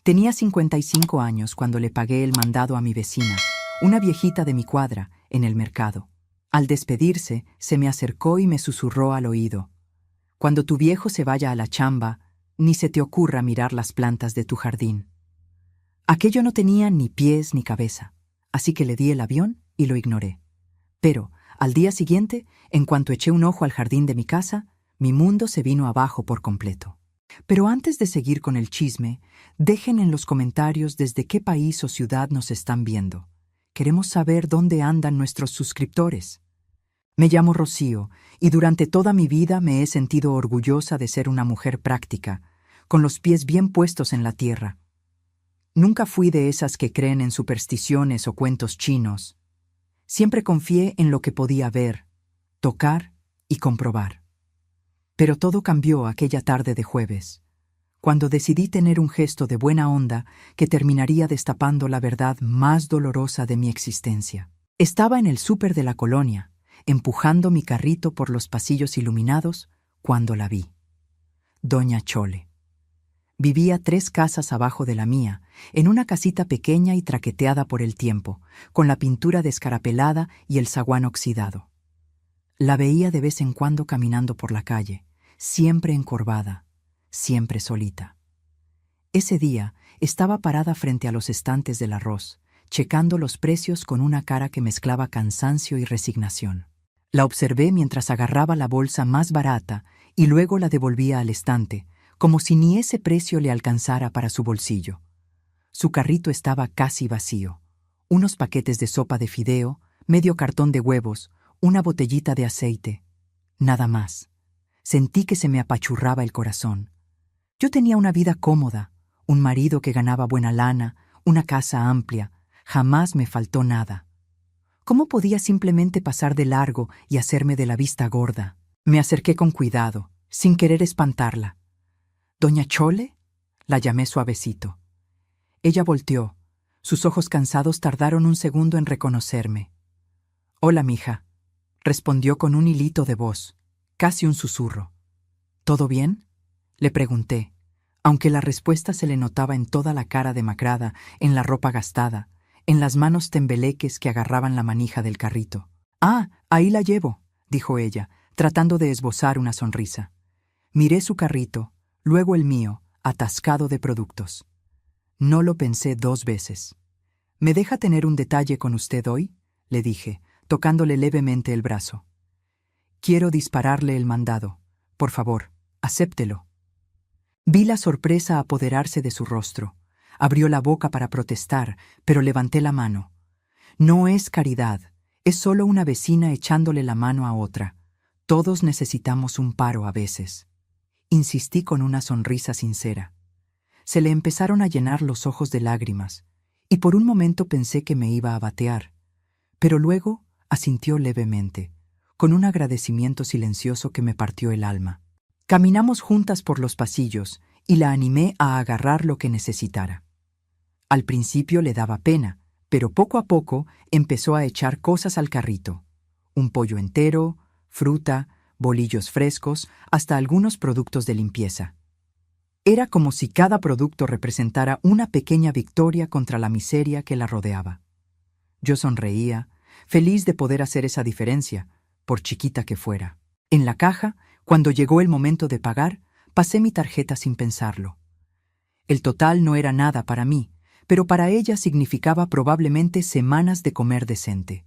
Tenía 55 años cuando le pagué el mandado a mi vecina, una viejita de mi cuadra, en el mercado. Al despedirse, se me acercó y me susurró al oído: «Cuando tu viejo se vaya a la chamba, ni se te ocurra mirar las plantas de tu jardín». Aquello no tenía ni pies ni cabeza, así que le di el avión y lo ignoré. Pero, al día siguiente, en cuanto eché un ojo al jardín de mi casa, mi mundo se vino abajo por completo. Pero antes de seguir con el chisme, dejen en los comentarios desde qué país o ciudad nos están viendo. Queremos saber dónde andan nuestros suscriptores. Me llamo Rocío y durante toda mi vida me he sentido orgullosa de ser una mujer práctica, con los pies bien puestos en la tierra. Nunca fui de esas que creen en supersticiones o cuentos chinos. Siempre confié en lo que podía ver, tocar y comprobar. Pero todo cambió aquella tarde de jueves, cuando decidí tener un gesto de buena onda que terminaría destapando la verdad más dolorosa de mi existencia. Estaba en el súper de la colonia, empujando mi carrito por los pasillos iluminados, cuando la vi. Doña Chole. Vivía 3 casas abajo de la mía, en una casita pequeña y traqueteada por el tiempo, con la pintura descarapelada y el zaguán oxidado. La veía de vez en cuando caminando por la calle, siempre encorvada, siempre solita. Ese día estaba parada frente a los estantes del arroz, checando los precios con una cara que mezclaba cansancio y resignación. La observé mientras agarraba la bolsa más barata y luego la devolvía al estante, como si ni ese precio le alcanzara para su bolsillo. Su carrito estaba casi vacío. Unos paquetes de sopa de fideo, medio cartón de huevos, una botellita de aceite. Nada más. Sentí que se me apachurraba el corazón. Yo tenía una vida cómoda, un marido que ganaba buena lana, una casa amplia. Jamás me faltó nada. ¿Cómo podía simplemente pasar de largo y hacerme de la vista gorda? Me acerqué con cuidado, sin querer espantarla. «¿Doña Chole?», la llamé suavecito. Ella volteó. Sus ojos cansados tardaron un segundo en reconocerme. «Hola, mija», respondió con un hilito de voz, casi un susurro. «¿Todo bien?», le pregunté, aunque la respuesta se le notaba en toda la cara demacrada, en la ropa gastada, en las manos tembeleques que agarraban la manija del carrito. «Ah, ahí la llevo», dijo ella, tratando de esbozar una sonrisa. Miré su carrito, luego el mío, atascado de productos. No lo pensé 2 veces. «¿Me deja tener un detalle con usted hoy?», le dije, tocándole levemente el brazo. «Quiero dispararle el mandado. Por favor, acéptelo». Vi la sorpresa apoderarse de su rostro. Abrió la boca para protestar, pero levanté la mano. «No es caridad, es solo una vecina echándole la mano a otra. Todos necesitamos un paro a veces». Insistí con una sonrisa sincera. Se le empezaron a llenar los ojos de lágrimas, y por un momento pensé que me iba a batear. Pero luego asintió levemente, con un agradecimiento silencioso que me partió el alma. Caminamos juntas por los pasillos y la animé a agarrar lo que necesitara. Al principio le daba pena, pero poco a poco empezó a echar cosas al carrito. Un pollo entero, fruta, bolillos frescos, hasta algunos productos de limpieza. Era como si cada producto representara una pequeña victoria contra la miseria que la rodeaba. Yo sonreía, feliz de poder hacer esa diferencia, por chiquita que fuera. En la caja, cuando llegó el momento de pagar, pasé mi tarjeta sin pensarlo. El total no era nada para mí, pero para ella significaba probablemente semanas de comer decente.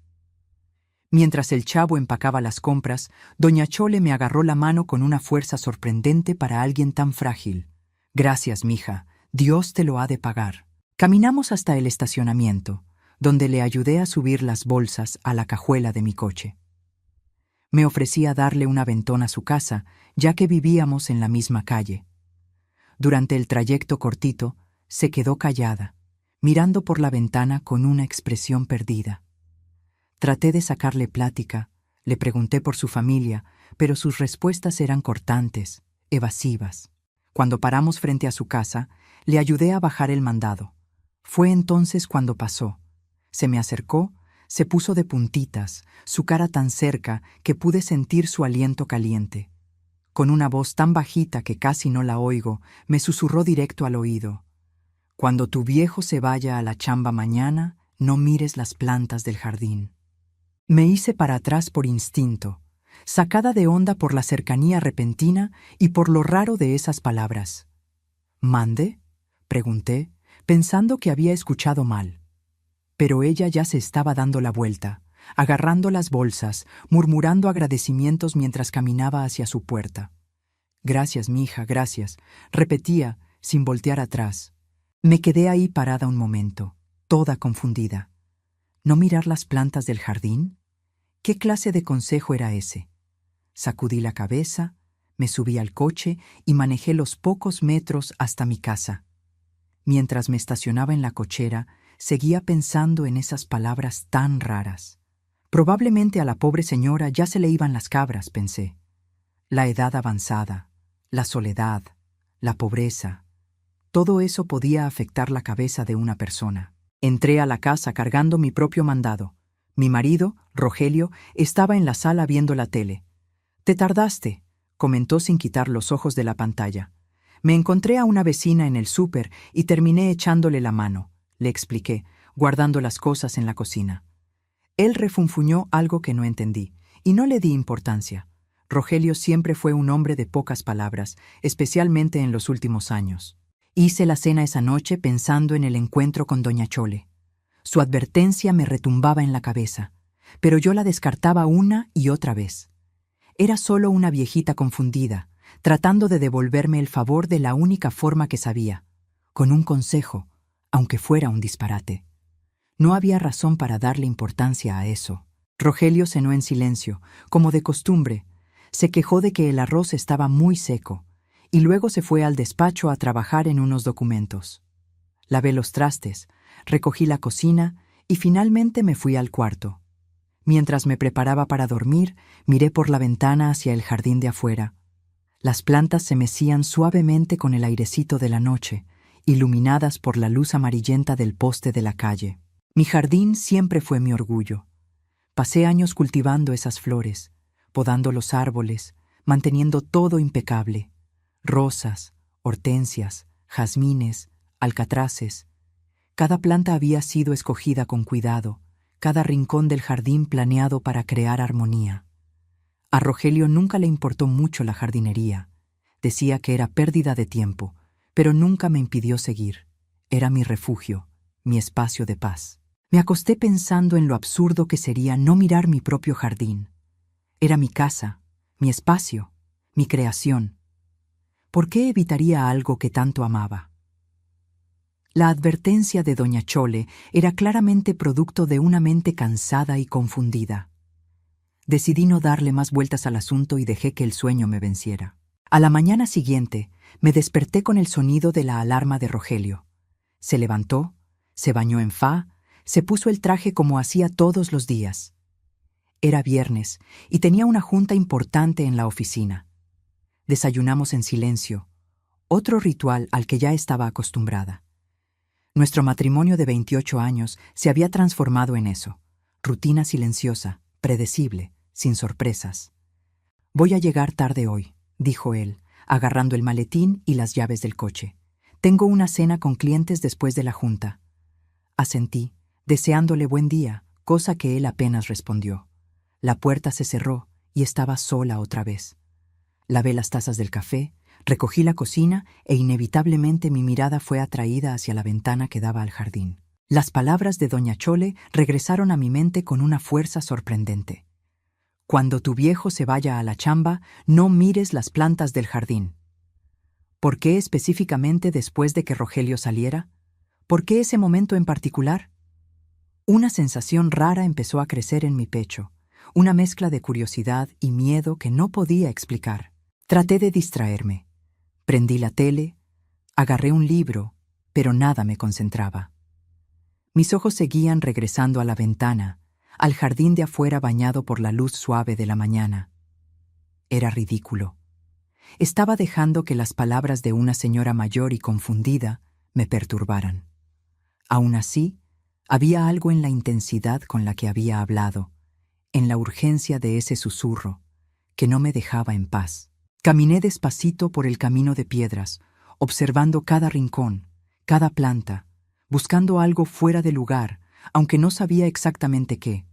Mientras el chavo empacaba las compras, doña Chole me agarró la mano con una fuerza sorprendente para alguien tan frágil. «Gracias, mija, Dios te lo ha de pagar». Caminamos hasta el estacionamiento, donde le ayudé a subir las bolsas a la cajuela de mi coche. Me ofrecí a darle un aventón a su casa, ya que vivíamos en la misma calle. Durante el trayecto cortito, se quedó callada, mirando por la ventana con una expresión perdida. Traté de sacarle plática, le pregunté por su familia, pero sus respuestas eran cortantes, evasivas. Cuando paramos frente a su casa, le ayudé a bajar el mandado. Fue entonces cuando pasó. Se me acercó, se puso de puntitas, su cara tan cerca que pude sentir su aliento caliente. Con una voz tan bajita que casi no la oigo, me susurró directo al oído: Cuando tu viejo se vaya a la chamba mañana, no mires las plantas del jardín. Me hice para atrás por instinto, sacada de onda por la cercanía repentina y por lo raro de esas palabras. ¿Mande?, pregunté, pensando que había escuchado mal. Pero ella ya se estaba dando la vuelta, agarrando las bolsas, murmurando agradecimientos mientras caminaba hacia su puerta. «Gracias, mija, gracias», repetía, sin voltear atrás. Me quedé ahí parada un momento, toda confundida. ¿No mirar las plantas del jardín? ¿Qué clase de consejo era ese? Sacudí la cabeza, me subí al coche y manejé los pocos metros hasta mi casa. Mientras me estacionaba en la cochera, seguía pensando en esas palabras tan raras. Probablemente a la pobre señora ya se le iban las cabras, pensé. La edad avanzada, la soledad, la pobreza, todo eso podía afectar la cabeza de una persona. Entré a la casa cargando mi propio mandado. Mi marido, Rogelio, estaba en la sala viendo la tele. «Te tardaste», comentó sin quitar los ojos de la pantalla. «Me encontré a una vecina en el súper y terminé echándole la mano», le expliqué, guardando las cosas en la cocina. Él refunfuñó algo que no entendí, y no le di importancia. Rogelio siempre fue un hombre de pocas palabras, especialmente en los últimos años. Hice la cena esa noche pensando en el encuentro con doña Chole. Su advertencia me retumbaba en la cabeza, pero yo la descartaba una y otra vez. Era solo una viejita confundida, tratando de devolverme el favor de la única forma que sabía, con un consejo, aunque fuera un disparate. No había razón para darle importancia a eso. Rogelio cenó en silencio, como de costumbre. Se quejó de que el arroz estaba muy seco, y luego se fue al despacho a trabajar en unos documentos. Lavé los trastes, recogí la cocina y finalmente me fui al cuarto. Mientras me preparaba para dormir, miré por la ventana hacia el jardín de afuera. Las plantas se mecían suavemente con el airecito de la noche, iluminadas por la luz amarillenta del poste de la calle. Mi jardín siempre fue mi orgullo. Pasé años cultivando esas flores, podando los árboles, manteniendo todo impecable. Rosas, hortensias, jazmines, alcatraces. Cada planta había sido escogida con cuidado, cada rincón del jardín planeado para crear armonía. A Rogelio nunca le importó mucho la jardinería. Decía que era pérdida de tiempo, pero nunca me impidió seguir. Era mi refugio, mi espacio de paz. Me acosté pensando en lo absurdo que sería no mirar mi propio jardín. Era mi casa, mi espacio, mi creación. ¿Por qué evitaría algo que tanto amaba? La advertencia de doña Chole era claramente producto de una mente cansada y confundida. Decidí no darle más vueltas al asunto y dejé que el sueño me venciera. A la mañana siguiente, me desperté con el sonido de la alarma de Rogelio. Se levantó, se bañó en fa, se puso el traje como hacía todos los días. Era viernes y tenía una junta importante en la oficina. Desayunamos en silencio, otro ritual al que ya estaba acostumbrada. Nuestro matrimonio de 28 años se había transformado en eso, rutina silenciosa, predecible, sin sorpresas. «Voy a llegar tarde hoy», dijo él, agarrando el maletín y las llaves del coche. «Tengo una cena con clientes después de la junta». Asentí, deseándole buen día, cosa que él apenas respondió. La puerta se cerró y estaba sola otra vez. Lavé las tazas del café, recogí la cocina e inevitablemente mi mirada fue atraída hacia la ventana que daba al jardín. Las palabras de doña Chole regresaron a mi mente con una fuerza sorprendente. «Cuando tu viejo se vaya a la chamba, no mires las plantas del jardín». ¿Por qué específicamente después de que Rogelio saliera? ¿Por qué ese momento en particular? Una sensación rara empezó a crecer en mi pecho, una mezcla de curiosidad y miedo que no podía explicar. Traté de distraerme. Prendí la tele, agarré un libro, pero nada me concentraba. Mis ojos seguían regresando a la ventana, al jardín de afuera bañado por la luz suave de la mañana. Era ridículo. Estaba dejando que las palabras de una señora mayor y confundida me perturbaran. Aún así, había algo en la intensidad con la que había hablado, en la urgencia de ese susurro, que no me dejaba en paz. Caminé despacito por el camino de piedras, observando cada rincón, cada planta, buscando algo fuera de lugar, aunque no sabía exactamente qué.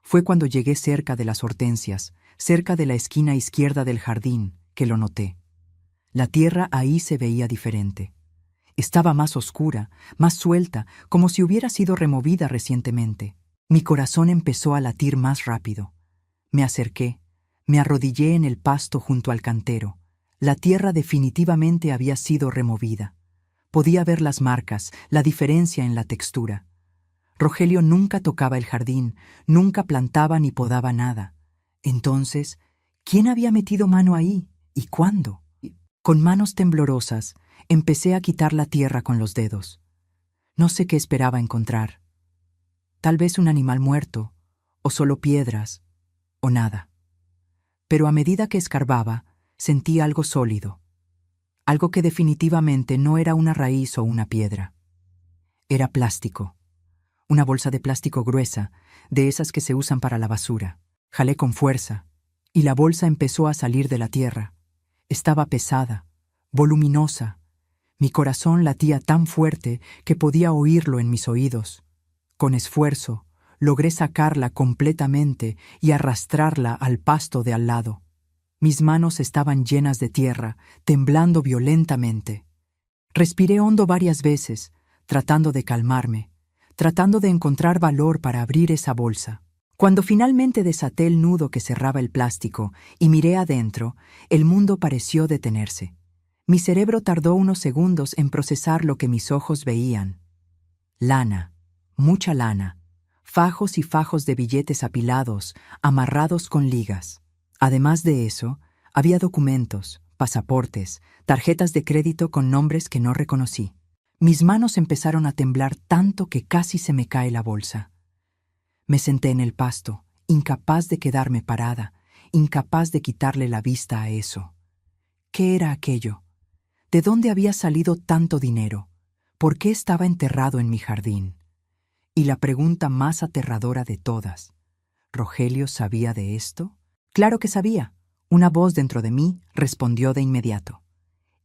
Fue cuando llegué cerca de las hortensias, cerca de la esquina izquierda del jardín, que lo noté. La tierra ahí se veía diferente. Estaba más oscura, más suelta, como si hubiera sido removida recientemente. Mi corazón empezó a latir más rápido. Me acerqué, me arrodillé en el pasto junto al cantero. La tierra definitivamente había sido removida. Podía ver las marcas, la diferencia en la textura. Rogelio nunca tocaba el jardín, nunca plantaba ni podaba nada. Entonces, ¿quién había metido mano ahí? ¿Y cuándo? Con manos temblorosas, empecé a quitar la tierra con los dedos. No sé qué esperaba encontrar. Tal vez un animal muerto, o solo piedras, o nada. Pero a medida que escarbaba, sentí algo sólido. Algo que definitivamente no era una raíz o una piedra. Era plástico. Una bolsa de plástico gruesa, de esas que se usan para la basura. Jalé con fuerza, y la bolsa empezó a salir de la tierra. Estaba pesada, voluminosa. Mi corazón latía tan fuerte que podía oírlo en mis oídos. Con esfuerzo, logré sacarla completamente y arrastrarla al pasto de al lado. Mis manos estaban llenas de tierra, temblando violentamente. Respiré hondo varias veces, tratando de calmarme, tratando de encontrar valor para abrir esa bolsa. Cuando finalmente desaté el nudo que cerraba el plástico y miré adentro, el mundo pareció detenerse. Mi cerebro tardó unos segundos en procesar lo que mis ojos veían. Lana, mucha lana, fajos y fajos de billetes apilados, amarrados con ligas. Además de eso, había documentos, pasaportes, tarjetas de crédito con nombres que no reconocí. Mis manos empezaron a temblar tanto que casi se me cae la bolsa. Me senté en el pasto, incapaz de quedarme parada, incapaz de quitarle la vista a eso. ¿Qué era aquello? ¿De dónde había salido tanto dinero? ¿Por qué estaba enterrado en mi jardín? Y la pregunta más aterradora de todas, ¿Rogelio sabía de esto? Claro que sabía. Una voz dentro de mí respondió de inmediato.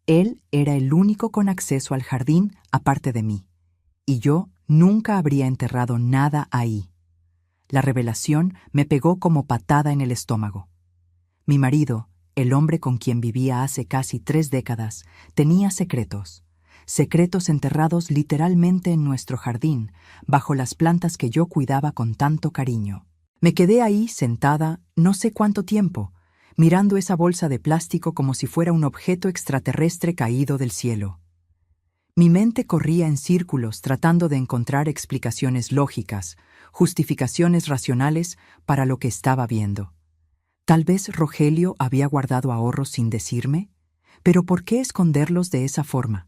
Él era el único con acceso al jardín aparte de mí, y yo nunca habría enterrado nada ahí. La revelación me pegó como patada en el estómago. Mi marido, el hombre con quien vivía hace casi 3 décadas, tenía secretos. Secretos enterrados literalmente en nuestro jardín, bajo las plantas que yo cuidaba con tanto cariño. Me quedé ahí sentada no sé cuánto tiempo, mirando esa bolsa de plástico como si fuera un objeto extraterrestre caído del cielo. Mi mente corría en círculos tratando de encontrar explicaciones lógicas, justificaciones racionales para lo que estaba viendo. Tal vez Rogelio había guardado ahorros sin decirme, pero ¿por qué esconderlos de esa forma?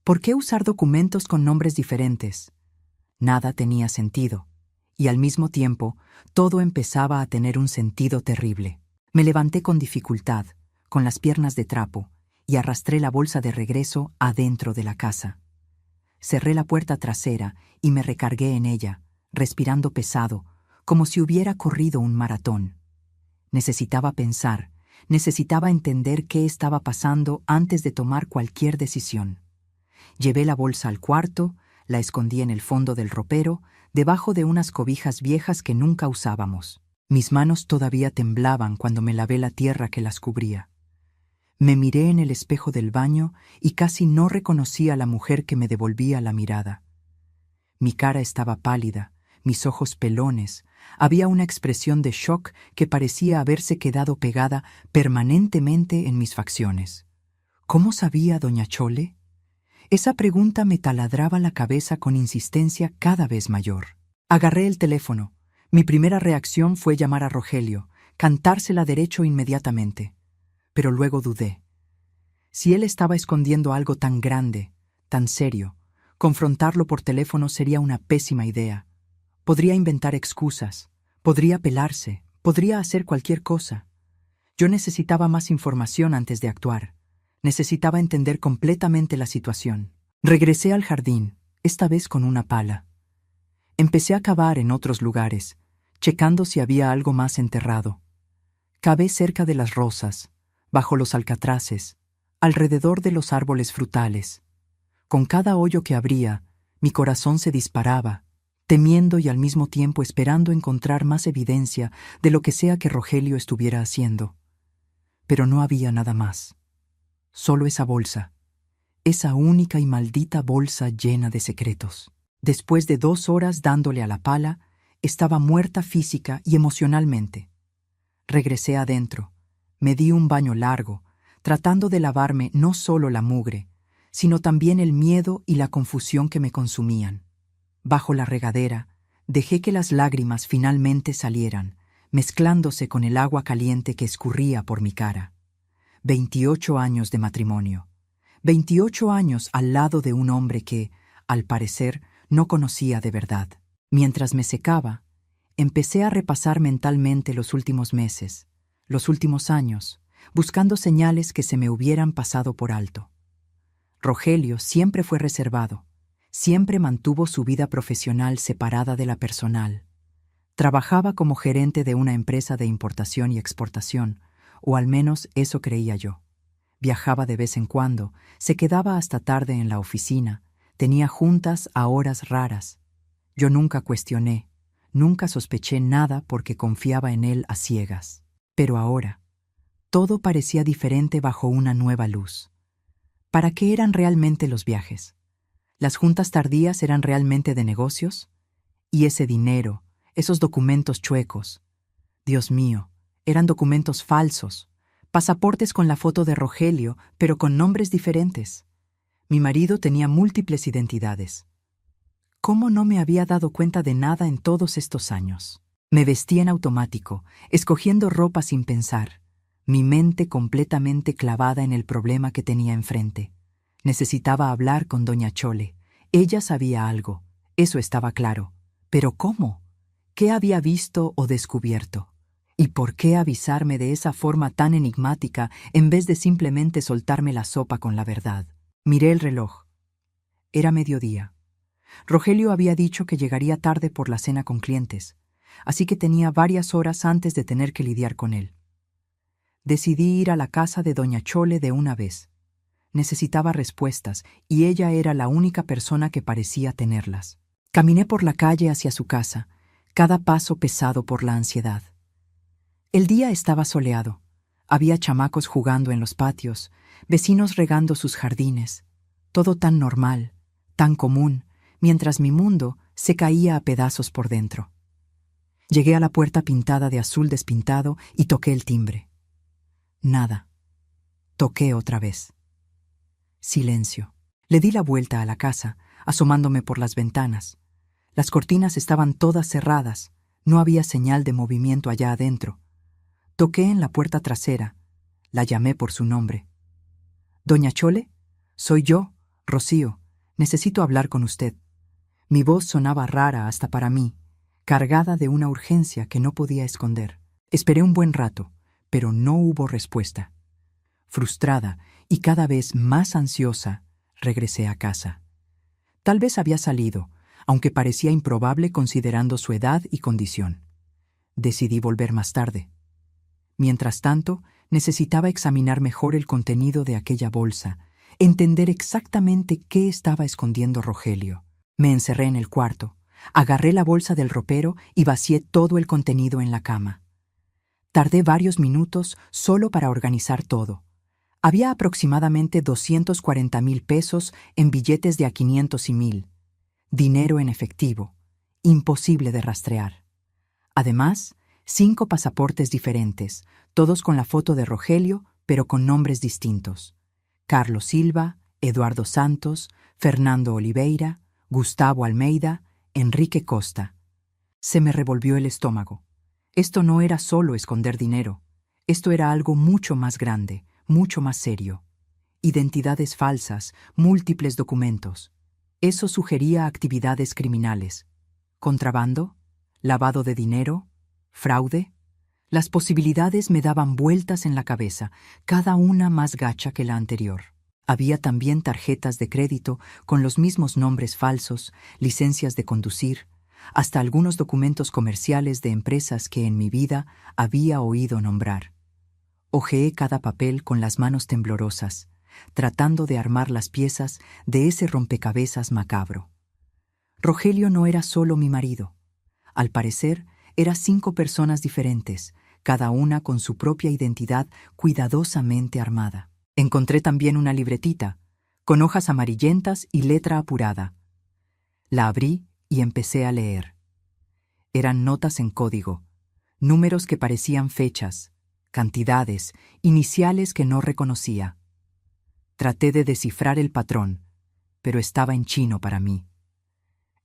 ¿Por qué usar documentos con nombres diferentes? Nada tenía sentido, y al mismo tiempo todo empezaba a tener un sentido terrible. Me levanté con dificultad, con las piernas de trapo, y arrastré la bolsa de regreso adentro de la casa. Cerré la puerta trasera y me recargué en ella, respirando pesado, como si hubiera corrido un maratón. Necesitaba pensar, necesitaba entender qué estaba pasando antes de tomar cualquier decisión. Llevé la bolsa al cuarto, la escondí en el fondo del ropero, debajo de unas cobijas viejas que nunca usábamos. Mis manos todavía temblaban cuando me lavé la tierra que las cubría. Me miré en el espejo del baño y casi no reconocí a la mujer que me devolvía la mirada. Mi cara estaba pálida, mis ojos pelones, había una expresión de shock que parecía haberse quedado pegada permanentemente en mis facciones. ¿Cómo sabía doña Chole? Esa pregunta me taladraba la cabeza con insistencia cada vez mayor. Agarré el teléfono. Mi primera reacción fue llamar a Rogelio, cantársela derecho inmediatamente. Pero luego dudé. Si él estaba escondiendo algo tan grande, tan serio, confrontarlo por teléfono sería una pésima idea. Podría inventar excusas, podría pelarse, podría hacer cualquier cosa. Yo necesitaba más información antes de actuar. Necesitaba entender completamente la situación. Regresé al jardín, esta vez con una pala. Empecé a cavar en otros lugares, checando si había algo más enterrado. Cavé cerca de las rosas, bajo los alcatraces, alrededor de los árboles frutales. Con cada hoyo que abría, mi corazón se disparaba, temiendo y al mismo tiempo esperando encontrar más evidencia de lo que sea que Rogelio estuviera haciendo. Pero no había nada más. Solo esa bolsa, esa única y maldita bolsa llena de secretos. Después de 2 horas dándole a la pala, estaba muerta física y emocionalmente. Regresé adentro, me di un baño largo, tratando de lavarme no solo la mugre, sino también el miedo y la confusión que me consumían. Bajo la regadera, dejé que las lágrimas finalmente salieran, mezclándose con el agua caliente que escurría por mi cara. 28 años de matrimonio. 28 años al lado de un hombre que, al parecer, no conocía de verdad. Mientras me secaba, empecé a repasar mentalmente los últimos meses, los últimos años, buscando señales que se me hubieran pasado por alto. Rogelio siempre fue reservado, siempre mantuvo su vida profesional separada de la personal. Trabajaba como gerente de una empresa de importación y exportación, o al menos eso creía yo. Viajaba de vez en cuando, se quedaba hasta tarde en la oficina, tenía juntas a horas raras. Yo nunca cuestioné, nunca sospeché nada porque confiaba en él a ciegas. Pero ahora, todo parecía diferente bajo una nueva luz. ¿Para qué eran realmente los viajes? ¿Las juntas tardías eran realmente de negocios? ¿Y ese dinero, esos documentos chuecos? Dios mío, eran documentos falsos, pasaportes con la foto de Rogelio, pero con nombres diferentes. Mi marido tenía múltiples identidades. ¿Cómo no me había dado cuenta de nada en todos estos años? Me vestí en automático, escogiendo ropa sin pensar, mi mente completamente clavada en el problema que tenía enfrente. Necesitaba hablar con doña Chole. Ella sabía algo, eso estaba claro. ¿Pero cómo? ¿Qué había visto o descubierto? ¿Y por qué avisarme de esa forma tan enigmática en vez de simplemente soltarme la sopa con la verdad? Miré el reloj. Era mediodía. Rogelio había dicho que llegaría tarde por la cena con clientes, así que tenía varias horas antes de tener que lidiar con él. Decidí ir a la casa de doña Chole de una vez. Necesitaba respuestas y ella era la única persona que parecía tenerlas. Caminé por la calle hacia su casa, cada paso pesado por la ansiedad. El día estaba soleado. Había chamacos jugando en los patios, vecinos regando sus jardines. Todo tan normal, tan común, mientras mi mundo se caía a pedazos por dentro. Llegué a la puerta pintada de azul despintado y toqué el timbre. Nada. Toqué otra vez. Silencio. Le di la vuelta a la casa, asomándome por las ventanas. Las cortinas estaban todas cerradas, no había señal de movimiento allá adentro. Toqué en la puerta trasera, la llamé por su nombre. «¿Doña Chole? Soy yo, Rocío. Necesito hablar con usted». Mi voz sonaba rara hasta para mí, cargada de una urgencia que no podía esconder. Esperé un buen rato, pero no hubo respuesta. Frustrada y cada vez más ansiosa, regresé a casa. Tal vez había salido, aunque parecía improbable considerando su edad y condición. Decidí volver más tarde. Mientras tanto, necesitaba examinar mejor el contenido de aquella bolsa, entender exactamente qué estaba escondiendo Rogelio. Me encerré en el cuarto, agarré la bolsa del ropero y vacié todo el contenido en la cama. Tardé varios minutos solo para organizar todo. Había aproximadamente 240,000 pesos en billetes de a 500 y 1,000. Dinero en efectivo, imposible de rastrear. Además, 5 pasaportes diferentes, todos con la foto de Rogelio, pero con nombres distintos. Carlos Silva, Eduardo Santos, Fernando Oliveira, Gustavo Almeida, Enrique Costa. Se me revolvió el estómago. Esto no era solo esconder dinero. Esto era algo mucho más grande, mucho más serio. Identidades falsas, múltiples documentos. Eso sugería actividades criminales. ¿Contrabando? ¿Lavado de dinero? ¿Fraude? Las posibilidades me daban vueltas en la cabeza, cada una más gacha que la anterior. Había también tarjetas de crédito con los mismos nombres falsos, licencias de conducir, hasta algunos documentos comerciales de empresas que en mi vida había oído nombrar. Hojeé cada papel con las manos temblorosas, tratando de armar las piezas de ese rompecabezas macabro. Rogelio no era solo mi marido. Al parecer, eran 5 personas diferentes, cada una con su propia identidad cuidadosamente armada. Encontré también una libretita, con hojas amarillentas y letra apurada. La abrí y empecé a leer. Eran notas en código, números que parecían fechas, cantidades, iniciales que no reconocía. Traté de descifrar el patrón, pero estaba en chino para mí.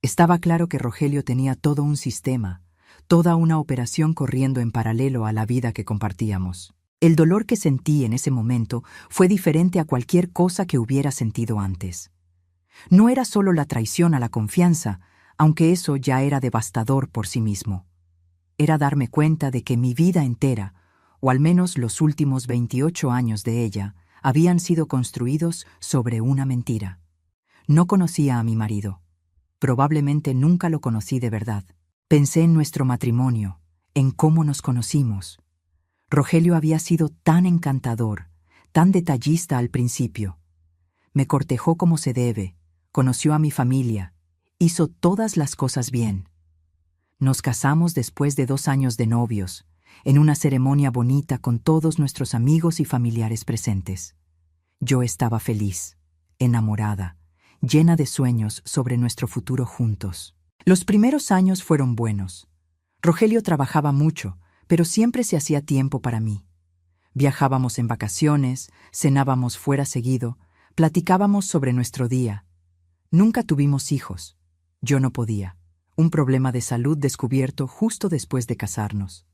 Estaba claro que Rogelio tenía todo un sistema, toda una operación corriendo en paralelo a la vida que compartíamos. El dolor que sentí en ese momento fue diferente a cualquier cosa que hubiera sentido antes. No era solo la traición a la confianza, aunque eso ya era devastador por sí mismo. Era darme cuenta de que mi vida entera, o al menos los últimos 28 años de ella, habían sido construidos sobre una mentira. No conocía a mi marido. Probablemente nunca lo conocí de verdad. Pensé en nuestro matrimonio, en cómo nos conocimos. Rogelio había sido tan encantador, tan detallista al principio. Me cortejó como se debe, conoció a mi familia, hizo todas las cosas bien. Nos casamos después de 2 años de novios, en una ceremonia bonita con todos nuestros amigos y familiares presentes. Yo estaba feliz, enamorada, llena de sueños sobre nuestro futuro juntos. Los primeros años fueron buenos. Rogelio trabajaba mucho, pero siempre se hacía tiempo para mí. Viajábamos en vacaciones, cenábamos fuera seguido, platicábamos sobre nuestro día. Nunca tuvimos hijos. Yo no podía. Un problema de salud descubierto justo después de casarnos.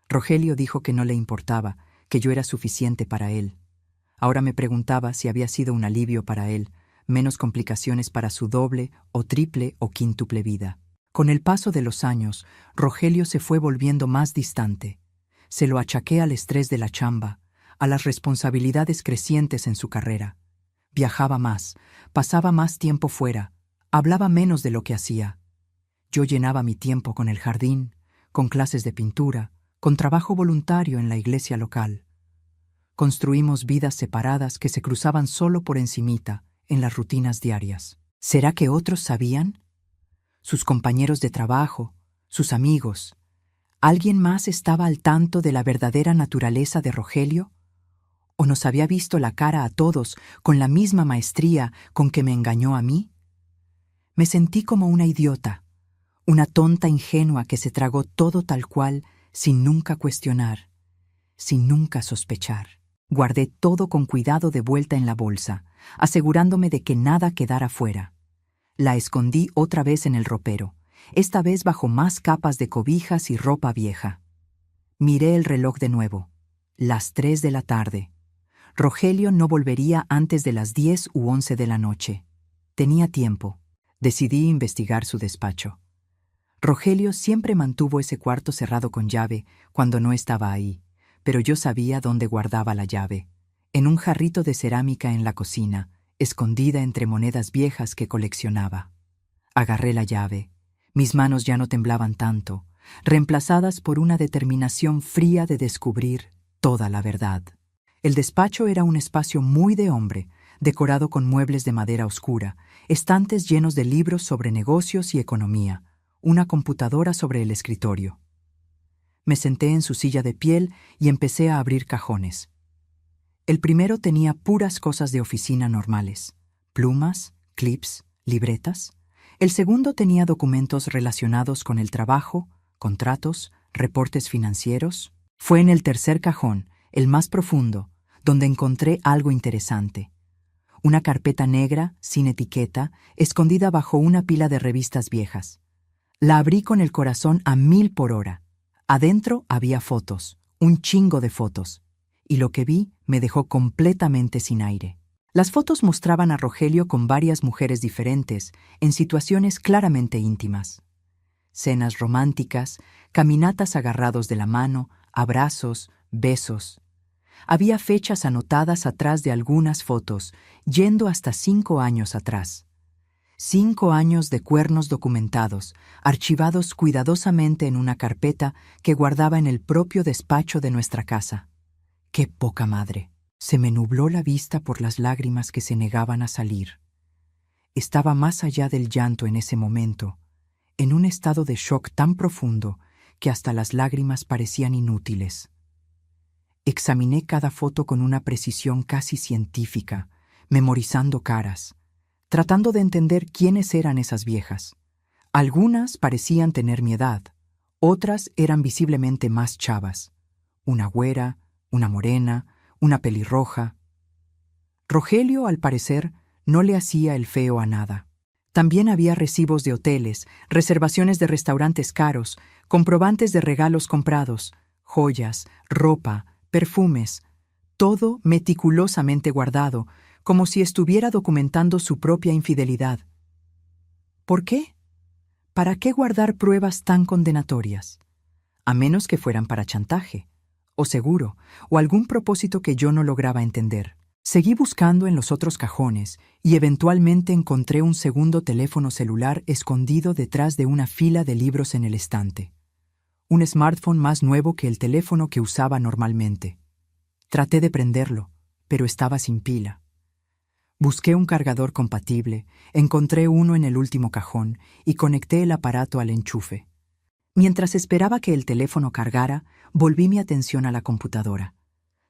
Rogelio dijo que no le importaba, que yo era suficiente para él. Ahora me preguntaba si había sido un alivio para él, menos complicaciones para su doble o triple o quíntuple vida. Con el paso de los años, Rogelio se fue volviendo más distante. Se lo achaqué al estrés de la chamba, a las responsabilidades crecientes en su carrera. Viajaba más, pasaba más tiempo fuera, hablaba menos de lo que hacía. Yo llenaba mi tiempo con el jardín, con clases de pintura, con trabajo voluntario en la iglesia local. Construimos vidas separadas que se cruzaban solo por encimita, en las rutinas diarias. ¿Será que otros sabían? Sus compañeros de trabajo, sus amigos. ¿Alguien más estaba al tanto de la verdadera naturaleza de Rogelio? ¿O nos había visto la cara a todos con la misma maestría con que me engañó a mí? Me sentí como una idiota, una tonta ingenua que se tragó todo tal cual sin nunca cuestionar, sin nunca sospechar. Guardé todo con cuidado de vuelta en la bolsa, asegurándome de que nada quedara fuera. La escondí otra vez en el ropero, esta vez bajo más capas de cobijas y ropa vieja. Miré el reloj de nuevo. Las 3 de la tarde. Rogelio no volvería antes de las 10 u 11 de la noche. Tenía tiempo. Decidí investigar su despacho. Rogelio siempre mantuvo ese cuarto cerrado con llave cuando no estaba ahí, pero yo sabía dónde guardaba la llave, en un jarrito de cerámica en la cocina, escondida entre monedas viejas que coleccionaba. Agarré la llave. Mis manos ya no temblaban tanto, reemplazadas por una determinación fría de descubrir toda la verdad. El despacho era un espacio muy de hombre, decorado con muebles de madera oscura, estantes llenos de libros sobre negocios y economía, una computadora sobre el escritorio. Me senté en su silla de piel y empecé a abrir cajones. El primero tenía puras cosas de oficina normales: plumas, clips, libretas. El segundo tenía documentos relacionados con el trabajo, contratos, reportes financieros. Fue en el tercer cajón, el más profundo, donde encontré algo interesante. Una carpeta negra, sin etiqueta, escondida bajo una pila de revistas viejas. La abrí con el corazón a 1000 por hora. Adentro había fotos, un chingo de fotos, y lo que vi me dejó completamente sin aire. Las fotos mostraban a Rogelio con varias mujeres diferentes, en situaciones claramente íntimas. Cenas románticas, caminatas agarrados de la mano, abrazos, besos. Había fechas anotadas atrás de algunas fotos, yendo hasta 5 años atrás. 5 años de cuernos documentados, archivados cuidadosamente en una carpeta que guardaba en el propio despacho de nuestra casa. ¡Qué poca madre! Se me nubló la vista por las lágrimas que se negaban a salir. Estaba más allá del llanto en ese momento, en un estado de shock tan profundo que hasta las lágrimas parecían inútiles. Examiné cada foto con una precisión casi científica, memorizando caras, tratando de entender quiénes eran esas viejas. Algunas parecían tener mi edad, otras eran visiblemente más chavas. Una güera, una morena, una pelirroja. Rogelio, al parecer, no le hacía el feo a nada. También había recibos de hoteles, reservaciones de restaurantes caros, comprobantes de regalos comprados, joyas, ropa, perfumes, todo meticulosamente guardado, como si estuviera documentando su propia infidelidad. ¿Por qué? ¿Para qué guardar pruebas tan condenatorias? A menos que fueran para chantaje, o seguro, o algún propósito que yo no lograba entender. Seguí buscando en los otros cajones y eventualmente encontré un segundo teléfono celular escondido detrás de una fila de libros en el estante. Un smartphone más nuevo que el teléfono que usaba normalmente. Traté de prenderlo, pero estaba sin pila. Busqué un cargador compatible, encontré uno en el último cajón y conecté el aparato al enchufe. Mientras esperaba que el teléfono cargara, volví mi atención a la computadora.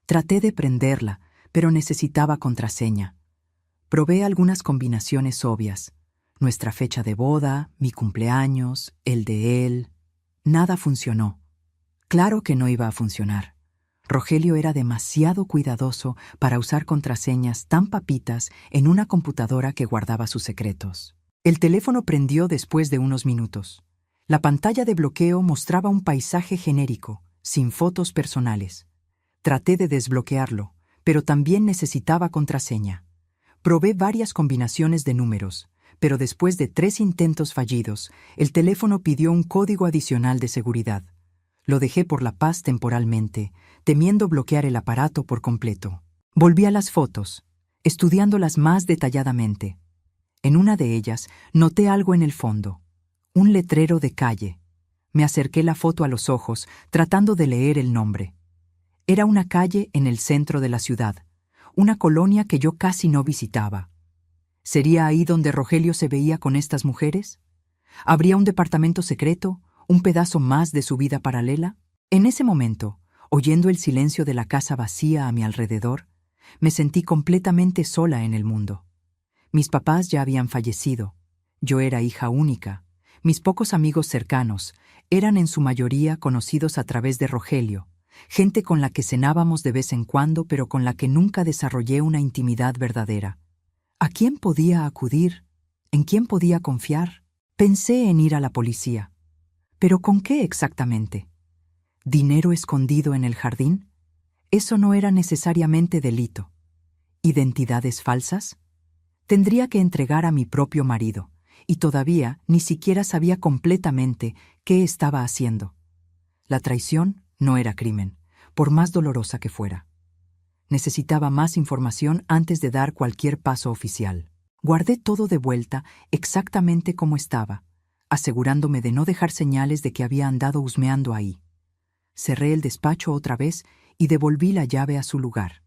Traté de prenderla, pero necesitaba contraseña. Probé algunas combinaciones obvias. Nuestra fecha de boda, mi cumpleaños, el de él. Nada funcionó. Claro que no iba a funcionar. Rogelio era demasiado cuidadoso para usar contraseñas tan papitas en una computadora que guardaba sus secretos. El teléfono prendió después de unos minutos. La pantalla de bloqueo mostraba un paisaje genérico, sin fotos personales. Traté de desbloquearlo, pero también necesitaba contraseña. Probé varias combinaciones de números, pero después de 3 intentos fallidos, el teléfono pidió un código adicional de seguridad. Lo dejé por la paz temporalmente, temiendo bloquear el aparato por completo. Volví a las fotos, estudiándolas más detalladamente. En una de ellas noté algo en el fondo, un letrero de calle. Me acerqué la foto a los ojos, tratando de leer el nombre. Era una calle en el centro de la ciudad, una colonia que yo casi no visitaba. ¿Sería ahí donde Rogelio se veía con estas mujeres? ¿Habría un departamento secreto, un pedazo más de su vida paralela? En ese momento, oyendo el silencio de la casa vacía a mi alrededor, me sentí completamente sola en el mundo. Mis papás ya habían fallecido. Yo era hija única. Mis pocos amigos cercanos eran en su mayoría conocidos a través de Rogelio, gente con la que cenábamos de vez en cuando, pero con la que nunca desarrollé una intimidad verdadera. ¿A quién podía acudir? ¿En quién podía confiar? Pensé en ir a la policía. ¿Pero con qué exactamente? ¿Dinero escondido en el jardín? Eso no era necesariamente delito. ¿Identidades falsas? Tendría que entregar a mi propio marido, y todavía ni siquiera sabía completamente qué estaba haciendo. La traición no era crimen, por más dolorosa que fuera. Necesitaba más información antes de dar cualquier paso oficial. Guardé todo de vuelta exactamente como estaba, asegurándome de no dejar señales de que había andado husmeando ahí. Cerré el despacho otra vez y devolví la llave a su lugar.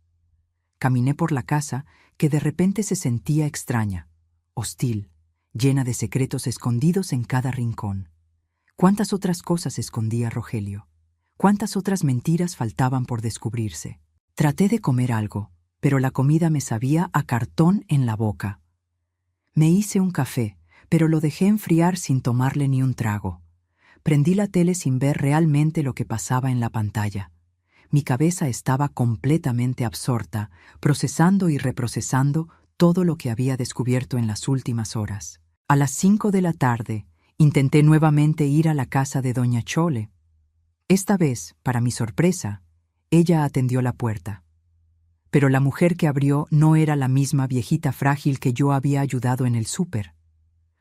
Caminé por la casa, que de repente se sentía extraña, hostil, llena de secretos escondidos en cada rincón. ¿Cuántas otras cosas escondía Rogelio? ¿Cuántas otras mentiras faltaban por descubrirse? Traté de comer algo, pero la comida me sabía a cartón en la boca. Me hice un café, pero lo dejé enfriar sin tomarle ni un trago. Prendí la tele sin ver realmente lo que pasaba en la pantalla. Mi cabeza estaba completamente absorta, procesando y reprocesando todo lo que había descubierto en las últimas horas. A las 5 de la tarde, intenté nuevamente ir a la casa de doña Chole. Esta vez, para mi sorpresa, ella atendió la puerta. Pero la mujer que abrió no era la misma viejita frágil que yo había ayudado en el súper.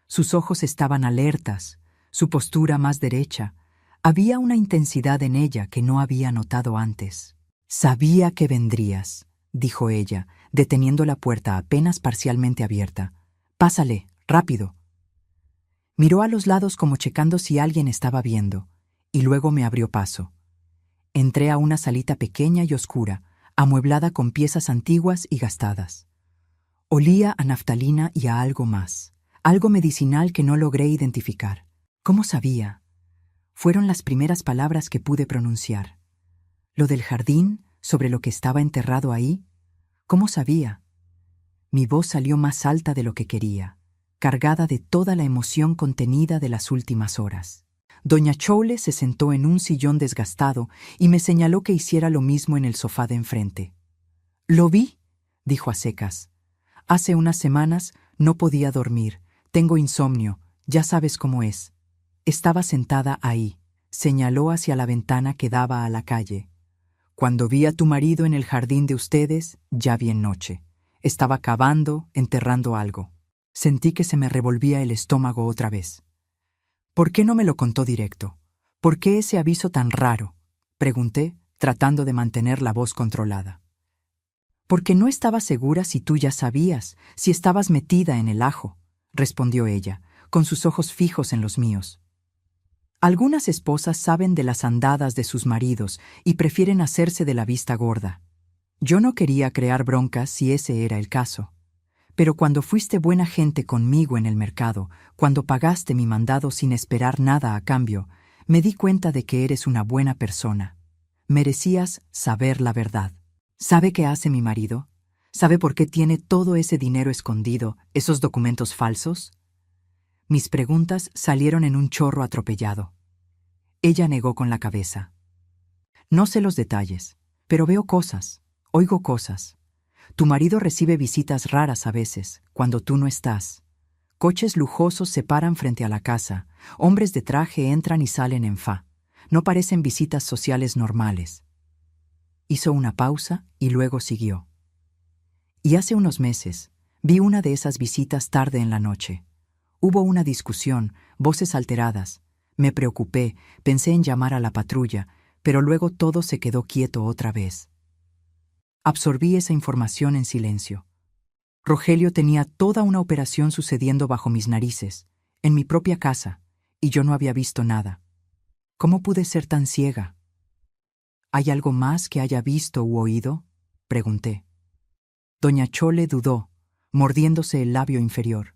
Sus ojos estaban alertas, su postura más derecha. Había una intensidad en ella que no había notado antes. «Sabía que vendrías», dijo ella, deteniendo la puerta apenas parcialmente abierta. «Pásale, rápido». Miró a los lados como checando si alguien estaba viendo, y luego me abrió paso. Entré a una salita pequeña y oscura, amueblada con piezas antiguas y gastadas. Olía a naftalina y a algo más, algo medicinal que no logré identificar. ¿Cómo sabía? Fueron las primeras palabras que pude pronunciar. ¿Lo del jardín, sobre lo que estaba enterrado ahí? ¿Cómo sabía? Mi voz salió más alta de lo que quería, cargada de toda la emoción contenida de las últimas horas. Doña Chole se sentó en un sillón desgastado y me señaló que hiciera lo mismo en el sofá de enfrente. «Lo vi», dijo a secas. «Hace unas semanas no podía dormir, tengo insomnio, ya sabes cómo es». Estaba sentada ahí, señaló hacia la ventana que daba a la calle. «Cuando vi a tu marido en el jardín de ustedes, ya bien noche. Estaba cavando, enterrando algo. Sentí que se me revolvía el estómago otra vez». «¿Por qué no me lo contó directo? ¿Por qué ese aviso tan raro?», pregunté, tratando de mantener la voz controlada. «Porque no estaba segura si tú ya sabías, si estabas metida en el ajo», respondió ella, con sus ojos fijos en los míos. Algunas esposas saben de las andadas de sus maridos y prefieren hacerse de la vista gorda. Yo no quería crear broncas si ese era el caso. Pero cuando fuiste buena gente conmigo en el mercado, cuando pagaste mi mandado sin esperar nada a cambio, me di cuenta de que eres una buena persona. Merecías saber la verdad. ¿Sabe qué hace mi marido? ¿Sabe por qué tiene todo ese dinero escondido, esos documentos falsos? Mis preguntas salieron en un chorro atropellado. Ella negó con la cabeza. «No sé los detalles, pero veo cosas, oigo cosas. Tu marido recibe visitas raras a veces, cuando tú no estás. Coches lujosos se paran frente a la casa, hombres de traje entran y salen en fa. No parecen visitas sociales normales». Hizo una pausa y luego siguió. «Y hace unos meses, vi una de esas visitas tarde en la noche. Hubo una discusión, voces alteradas. Me preocupé, pensé en llamar a la patrulla, pero luego todo se quedó quieto otra vez». Absorbí esa información en silencio. Rogelio tenía toda una operación sucediendo bajo mis narices, en mi propia casa, y yo no había visto nada. ¿Cómo pude ser tan ciega? ¿Hay algo más que haya visto u oído?, pregunté. Doña Chole dudó, mordiéndose el labio inferior.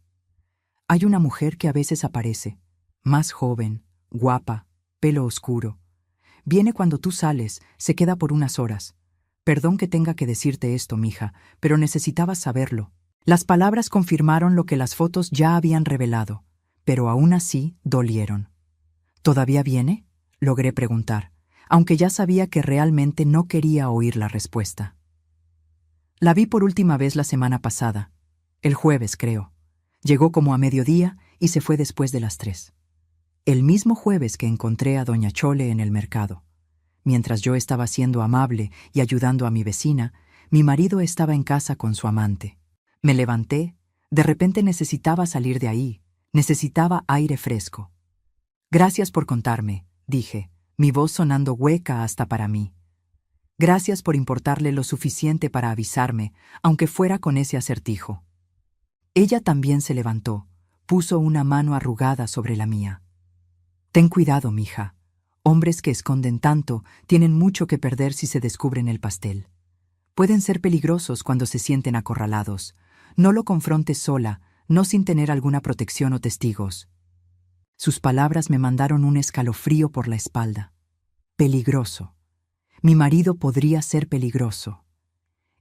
«Hay una mujer que a veces aparece, más joven, guapa, pelo oscuro. Viene cuando tú sales, se queda por unas horas. Perdón que tenga que decirte esto, mija, pero necesitabas saberlo». Las palabras confirmaron lo que las fotos ya habían revelado, pero aún así dolieron. «¿Todavía viene?», logré preguntar, aunque ya sabía que realmente no quería oír la respuesta. «La vi por última vez la semana pasada, el jueves, creo. Llegó como a mediodía y se fue después de las 3. El mismo jueves que encontré a doña Chole en el mercado. Mientras yo estaba siendo amable y ayudando a mi vecina, mi marido estaba en casa con su amante. Me levanté, de repente necesitaba salir de ahí, necesitaba aire fresco. «Gracias por contarme», dije, mi voz sonando hueca hasta para mí. «Gracias por importarle lo suficiente para avisarme, aunque fuera con ese acertijo». Ella también se levantó, puso una mano arrugada sobre la mía. «Ten cuidado, mija. Hombres que esconden tanto tienen mucho que perder si se descubren el pastel. Pueden ser peligrosos cuando se sienten acorralados. No lo confrontes sola, no sin tener alguna protección o testigos». Sus palabras me mandaron un escalofrío por la espalda. Peligroso. Mi marido podría ser peligroso.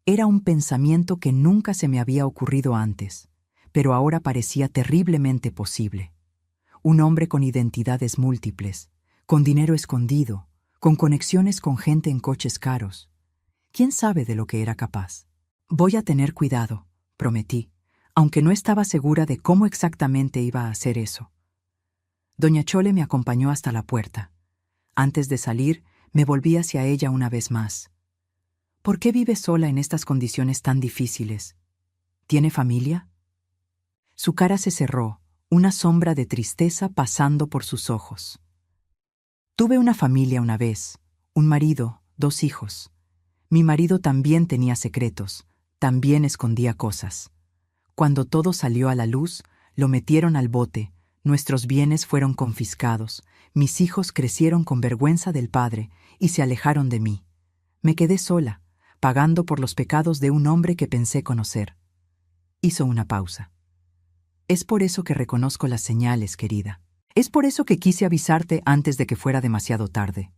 Era un pensamiento que nunca se me había ocurrido antes, pero ahora parecía terriblemente posible. Un hombre con identidades múltiples, con dinero escondido, con conexiones con gente en coches caros. ¿Quién sabe de lo que era capaz? «Voy a tener cuidado», prometí, aunque no estaba segura de cómo exactamente iba a hacer eso. Doña Chole me acompañó hasta la puerta. Antes de salir, me volví hacia ella una vez más. «¿Por qué vive sola en estas condiciones tan difíciles? ¿Tiene familia?». Su cara se cerró, una sombra de tristeza pasando por sus ojos. «Tuve una familia una vez, un marido, 2 hijos. Mi marido también tenía secretos, también escondía cosas. Cuando todo salió a la luz, lo metieron al bote, nuestros bienes fueron confiscados, mis hijos crecieron con vergüenza del padre y se alejaron de mí. Me quedé sola, pagando por los pecados de un hombre que pensé conocer. Hizo una pausa. Es por eso que reconozco las señales, querida. Es por eso que quise avisarte antes de que fuera demasiado tarde.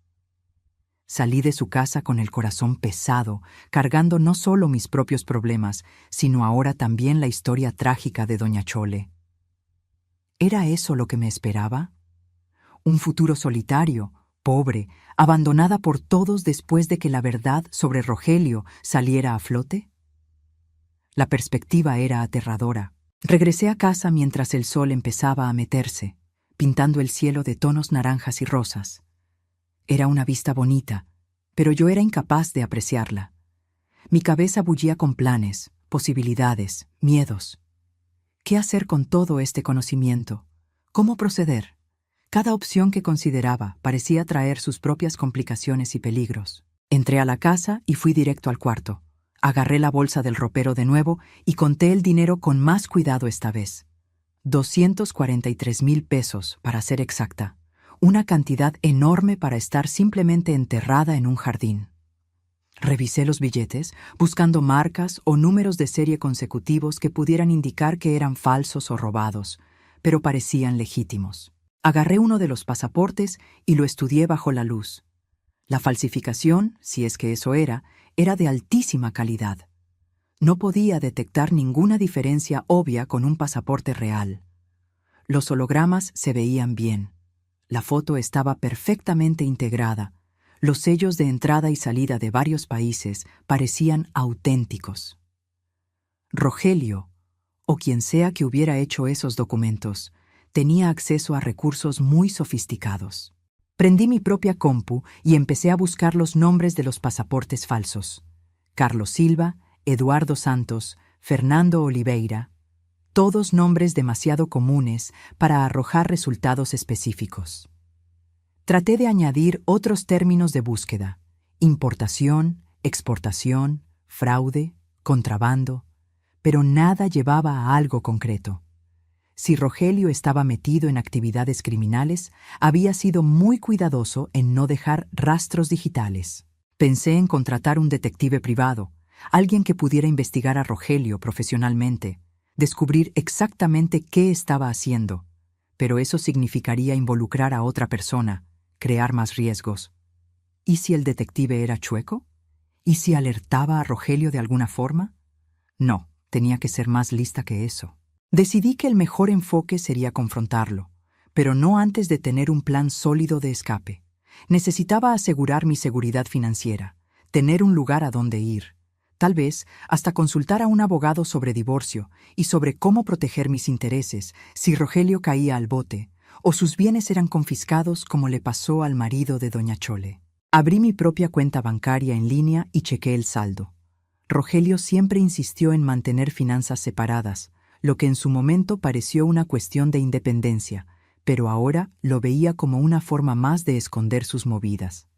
Salí de su casa con el corazón pesado, cargando no solo mis propios problemas, sino ahora también la historia trágica de doña Chole. ¿Era eso lo que me esperaba? Un futuro solitario, pobre, abandonada por todos después de que la verdad sobre Rogelio saliera a flote? La perspectiva era aterradora. Regresé a casa mientras el sol empezaba a meterse, pintando el cielo de tonos naranjas y rosas. Era una vista bonita, pero yo era incapaz de apreciarla. Mi cabeza bullía con planes, posibilidades, miedos. ¿Qué hacer con todo este conocimiento? ¿Cómo proceder? Cada opción que consideraba parecía traer sus propias complicaciones y peligros. Entré a la casa y fui directo al cuarto. Agarré la bolsa del ropero de nuevo y conté el dinero con más cuidado esta vez. 243,000 pesos, para ser exacta. Una cantidad enorme para estar simplemente enterrada en un jardín. Revisé los billetes, buscando marcas o números de serie consecutivos que pudieran indicar que eran falsos o robados, pero parecían legítimos. Agarré uno de los pasaportes y lo estudié bajo la luz. La falsificación, si es que eso era de altísima calidad. No podía detectar ninguna diferencia obvia con un pasaporte real. Los hologramas se veían bien. La foto estaba perfectamente integrada. Los sellos de entrada y salida de varios países parecían auténticos. Rogelio, o quien sea que hubiera hecho esos documentos, tenía acceso a recursos muy sofisticados. Prendí mi propia compu y empecé a buscar los nombres de los pasaportes falsos. Carlos Silva, Eduardo Santos, Fernando Oliveira, todos nombres demasiado comunes para arrojar resultados específicos. Traté de añadir otros términos de búsqueda: importación, exportación, fraude, contrabando, pero nada llevaba a algo concreto. Si Rogelio estaba metido en actividades criminales, había sido muy cuidadoso en no dejar rastros digitales. Pensé en contratar un detective privado, alguien que pudiera investigar a Rogelio profesionalmente, descubrir exactamente qué estaba haciendo, pero eso significaría involucrar a otra persona, crear más riesgos. ¿Y si el detective era chueco? ¿Y si alertaba a Rogelio de alguna forma? No, tenía que ser más lista que eso. Decidí que el mejor enfoque sería confrontarlo, pero no antes de tener un plan sólido de escape. Necesitaba asegurar mi seguridad financiera, tener un lugar a donde ir, tal vez hasta consultar a un abogado sobre divorcio y sobre cómo proteger mis intereses si Rogelio caía al bote o sus bienes eran confiscados como le pasó al marido de doña Chole. Abrí mi propia cuenta bancaria en línea y chequé el saldo. Rogelio siempre insistió en mantener finanzas separadas, lo que en su momento pareció una cuestión de independencia, pero ahora lo veía como una forma más de esconder sus movidas.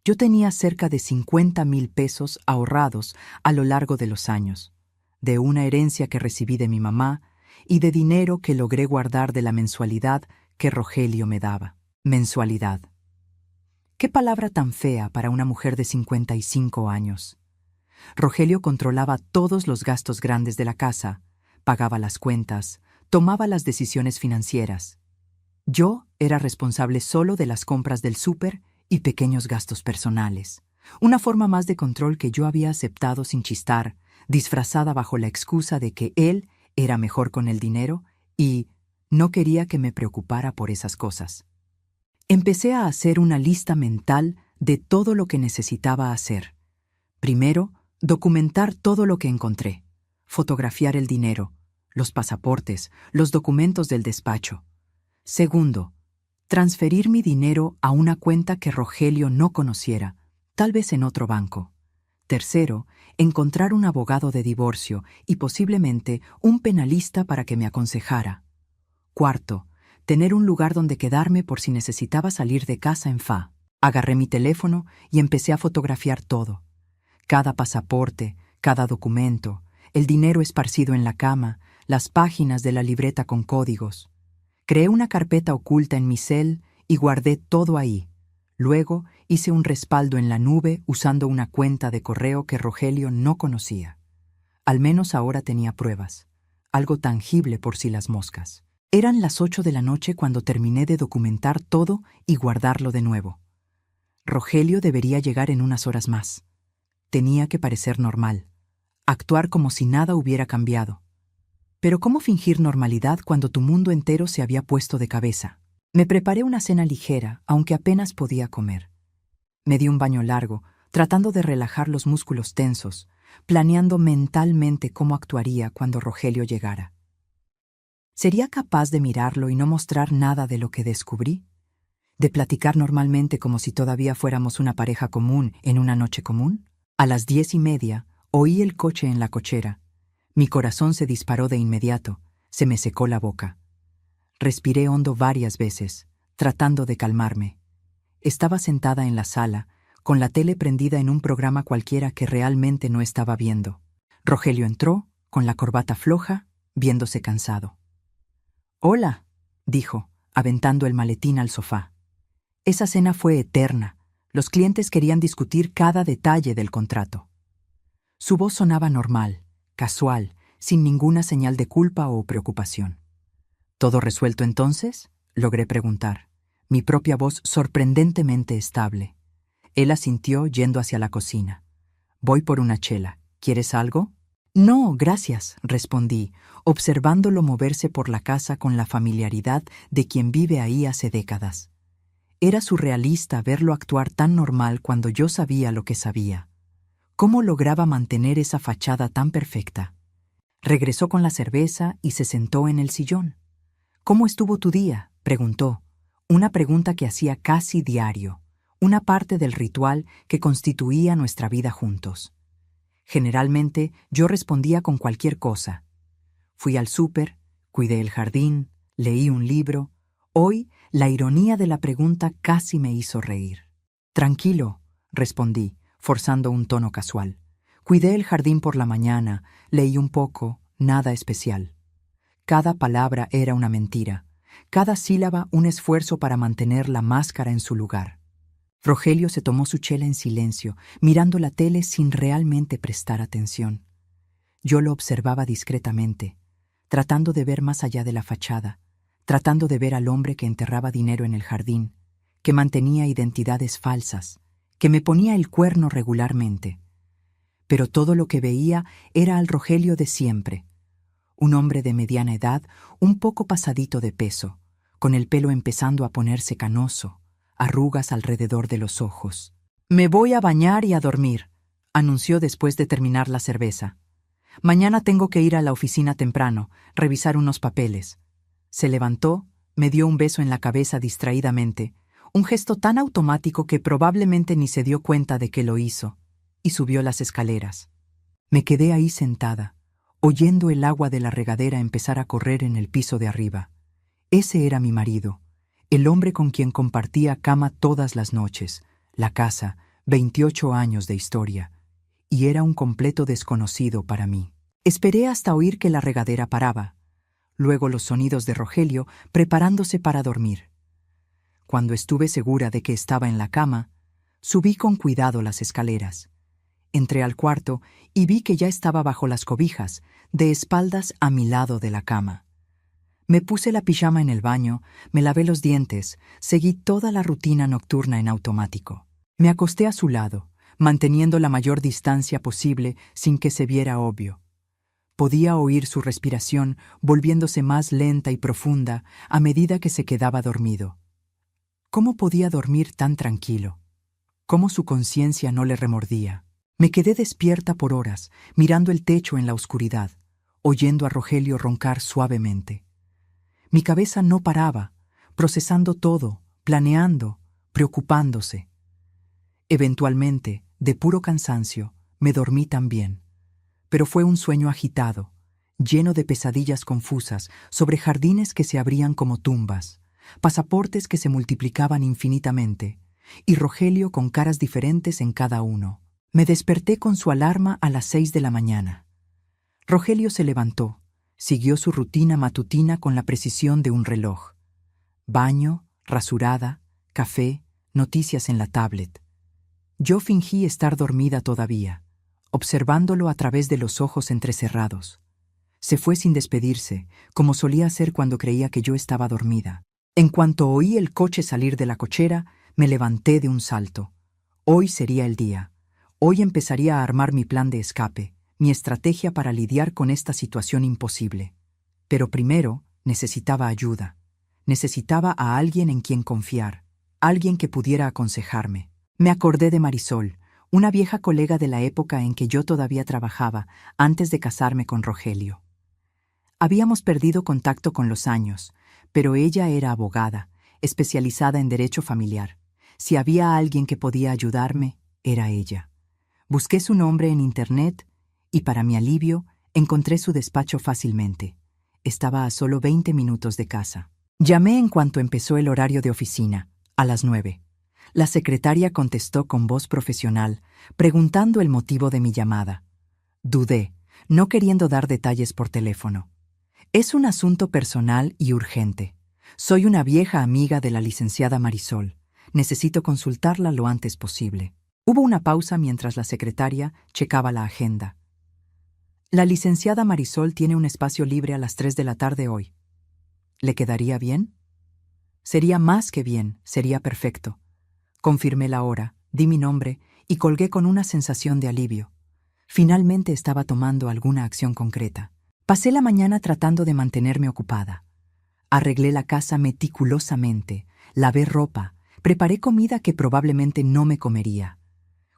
Yo tenía cerca de 50,000 pesos ahorrados a lo largo de los años, de una herencia que recibí de mi mamá y de dinero que logré guardar de la mensualidad que Rogelio me daba. Mensualidad. ¿Qué palabra tan fea para una mujer de 55 años? Rogelio controlaba todos los gastos grandes de la casa, pagaba las cuentas, tomaba las decisiones financieras. Yo era responsable solo de las compras del súper y pequeños gastos personales. Una forma más de control que yo había aceptado sin chistar, disfrazada bajo la excusa de que él era mejor con el dinero y no quería que me preocupara por esas cosas. Empecé a hacer una lista mental de todo lo que necesitaba hacer. Primero, documentar todo lo que encontré. Fotografiar el dinero, los pasaportes, los documentos del despacho. Segundo, transferir mi dinero a una cuenta que Rogelio no conociera, tal vez en otro banco. Tercero, encontrar un abogado de divorcio y posiblemente un penalista para que me aconsejara. Cuarto, tener un lugar donde quedarme por si necesitaba salir de casa en fa. Agarré mi teléfono y empecé a fotografiar todo. Cada pasaporte, cada documento, el dinero esparcido en la cama, las páginas de la libreta con códigos. Creé una carpeta oculta en mi cel y guardé todo ahí. Luego hice un respaldo en la nube usando una cuenta de correo que Rogelio no conocía. Al menos ahora tenía pruebas, algo tangible por si las moscas. Eran las 8 de la noche cuando terminé de documentar todo y guardarlo de nuevo. Rogelio debería llegar en unas horas más. Tenía que parecer normal, actuar como si nada hubiera cambiado. Pero ¿cómo fingir normalidad cuando tu mundo entero se había puesto de cabeza? Me preparé una cena ligera, aunque apenas podía comer. Me di un baño largo, tratando de relajar los músculos tensos, planeando mentalmente cómo actuaría cuando Rogelio llegara. ¿Sería capaz de mirarlo y no mostrar nada de lo que descubrí? ¿De platicar normalmente como si todavía fuéramos una pareja común en una noche común? A las 10:30 oí el coche en la cochera. Mi corazón se disparó de inmediato, se me secó la boca. Respiré hondo varias veces, tratando de calmarme. Estaba sentada en la sala, con la tele prendida en un programa cualquiera que realmente no estaba viendo. Rogelio entró, con la corbata floja, viéndose cansado. «Hola», dijo, aventando el maletín al sofá. Esa cena fue eterna. Los clientes querían discutir cada detalle del contrato. Su voz sonaba normal, casual, sin ninguna señal de culpa o preocupación. «¿Todo resuelto entonces?», logré preguntar, mi propia voz sorprendentemente estable. Él asintió yendo hacia la cocina. «Voy por una chela. ¿Quieres algo?» «No, gracias», respondí, observándolo moverse por la casa con la familiaridad de quien vive ahí hace décadas. Era surrealista verlo actuar tan normal cuando yo sabía lo que sabía. ¿Cómo lograba mantener esa fachada tan perfecta? Regresó con la cerveza y se sentó en el sillón. «¿Cómo estuvo tu día?», preguntó, una pregunta que hacía casi diario, una parte del ritual que constituía nuestra vida juntos. Generalmente yo respondía con cualquier cosa. Fui al súper, cuidé el jardín, leí un libro. Hoy, la ironía de la pregunta casi me hizo reír. «Tranquilo», respondí, forzando un tono casual. «Cuidé el jardín por la mañana, leí un poco, nada especial». Cada palabra era una mentira, cada sílaba un esfuerzo para mantener la máscara en su lugar. Rogelio se tomó su chela en silencio, mirando la tele sin realmente prestar atención. Yo lo observaba discretamente, tratando de ver más allá de la fachada, tratando de ver al hombre que enterraba dinero en el jardín, que mantenía identidades falsas, que me ponía el cuerno regularmente. Pero todo lo que veía era al Rogelio de siempre. Un hombre de mediana edad, un poco pasadito de peso, con el pelo empezando a ponerse canoso, arrugas alrededor de los ojos. «Me voy a bañar y a dormir», anunció después de terminar la cerveza. «Mañana tengo que ir a la oficina temprano, revisar unos papeles». Se levantó, me dio un beso en la cabeza distraídamente, un gesto tan automático que probablemente ni se dio cuenta de que lo hizo, y subió las escaleras. Me quedé ahí sentada, oyendo el agua de la regadera empezar a correr en el piso de arriba. Ese era mi marido, el hombre con quien compartía cama todas las noches, la casa, 28 años de historia, y era un completo desconocido para mí. Esperé hasta oír que la regadera paraba, luego los sonidos de Rogelio preparándose para dormir. Cuando estuve segura de que estaba en la cama, subí con cuidado las escaleras. Entré al cuarto y vi que ya estaba bajo las cobijas, de espaldas a mi lado de la cama. Me puse la pijama en el baño, me lavé los dientes, seguí toda la rutina nocturna en automático. Me acosté a su lado, manteniendo la mayor distancia posible sin que se viera obvio. Podía oír su respiración volviéndose más lenta y profunda a medida que se quedaba dormido. ¿Cómo podía dormir tan tranquilo? ¿Cómo su conciencia no le remordía? Me quedé despierta por horas, mirando el techo en la oscuridad, oyendo a Rogelio roncar suavemente. Mi cabeza no paraba, procesando todo, planeando, preocupándose. Eventualmente, de puro cansancio, me dormí también. Pero fue un sueño agitado, lleno de pesadillas confusas sobre jardines que se abrían como tumbas, pasaportes que se multiplicaban infinitamente, y Rogelio con caras diferentes en cada uno. Me desperté con su alarma a las 6 de la mañana. Rogelio se levantó, siguió su rutina matutina con la precisión de un reloj. Baño, rasurada, café, noticias en la tablet. Yo fingí estar dormida todavía, observándolo a través de los ojos entrecerrados. Se fue sin despedirse, como solía hacer cuando creía que yo estaba dormida. En cuanto oí el coche salir de la cochera, me levanté de un salto. Hoy sería el día. Hoy empezaría a armar mi plan de escape, mi estrategia para lidiar con esta situación imposible. Pero primero necesitaba ayuda. Necesitaba a alguien en quien confiar, alguien que pudiera aconsejarme. Me acordé de Marisol, una vieja colega de la época en que yo todavía trabajaba, antes de casarme con Rogelio. Habíamos perdido contacto con los años, pero ella era abogada, especializada en derecho familiar. Si había alguien que podía ayudarme, era ella. Busqué su nombre en internet y, para mi alivio, encontré su despacho fácilmente. Estaba a solo 20 minutos de casa. Llamé en cuanto empezó el horario de oficina, a las 9. La secretaria contestó con voz profesional, preguntando el motivo de mi llamada. Dudé, no queriendo dar detalles por teléfono. Es un asunto personal y urgente. Soy una vieja amiga de la licenciada Marisol. Necesito consultarla lo antes posible. Hubo una pausa mientras la secretaria checaba la agenda. La licenciada Marisol tiene un espacio libre a las 3 de la tarde hoy. ¿Le quedaría bien? Sería más que bien, sería perfecto. Confirmé la hora, di mi nombre y colgué con una sensación de alivio. Finalmente estaba tomando alguna acción concreta. Pasé la mañana tratando de mantenerme ocupada. Arreglé la casa meticulosamente, lavé ropa, preparé comida que probablemente no me comería.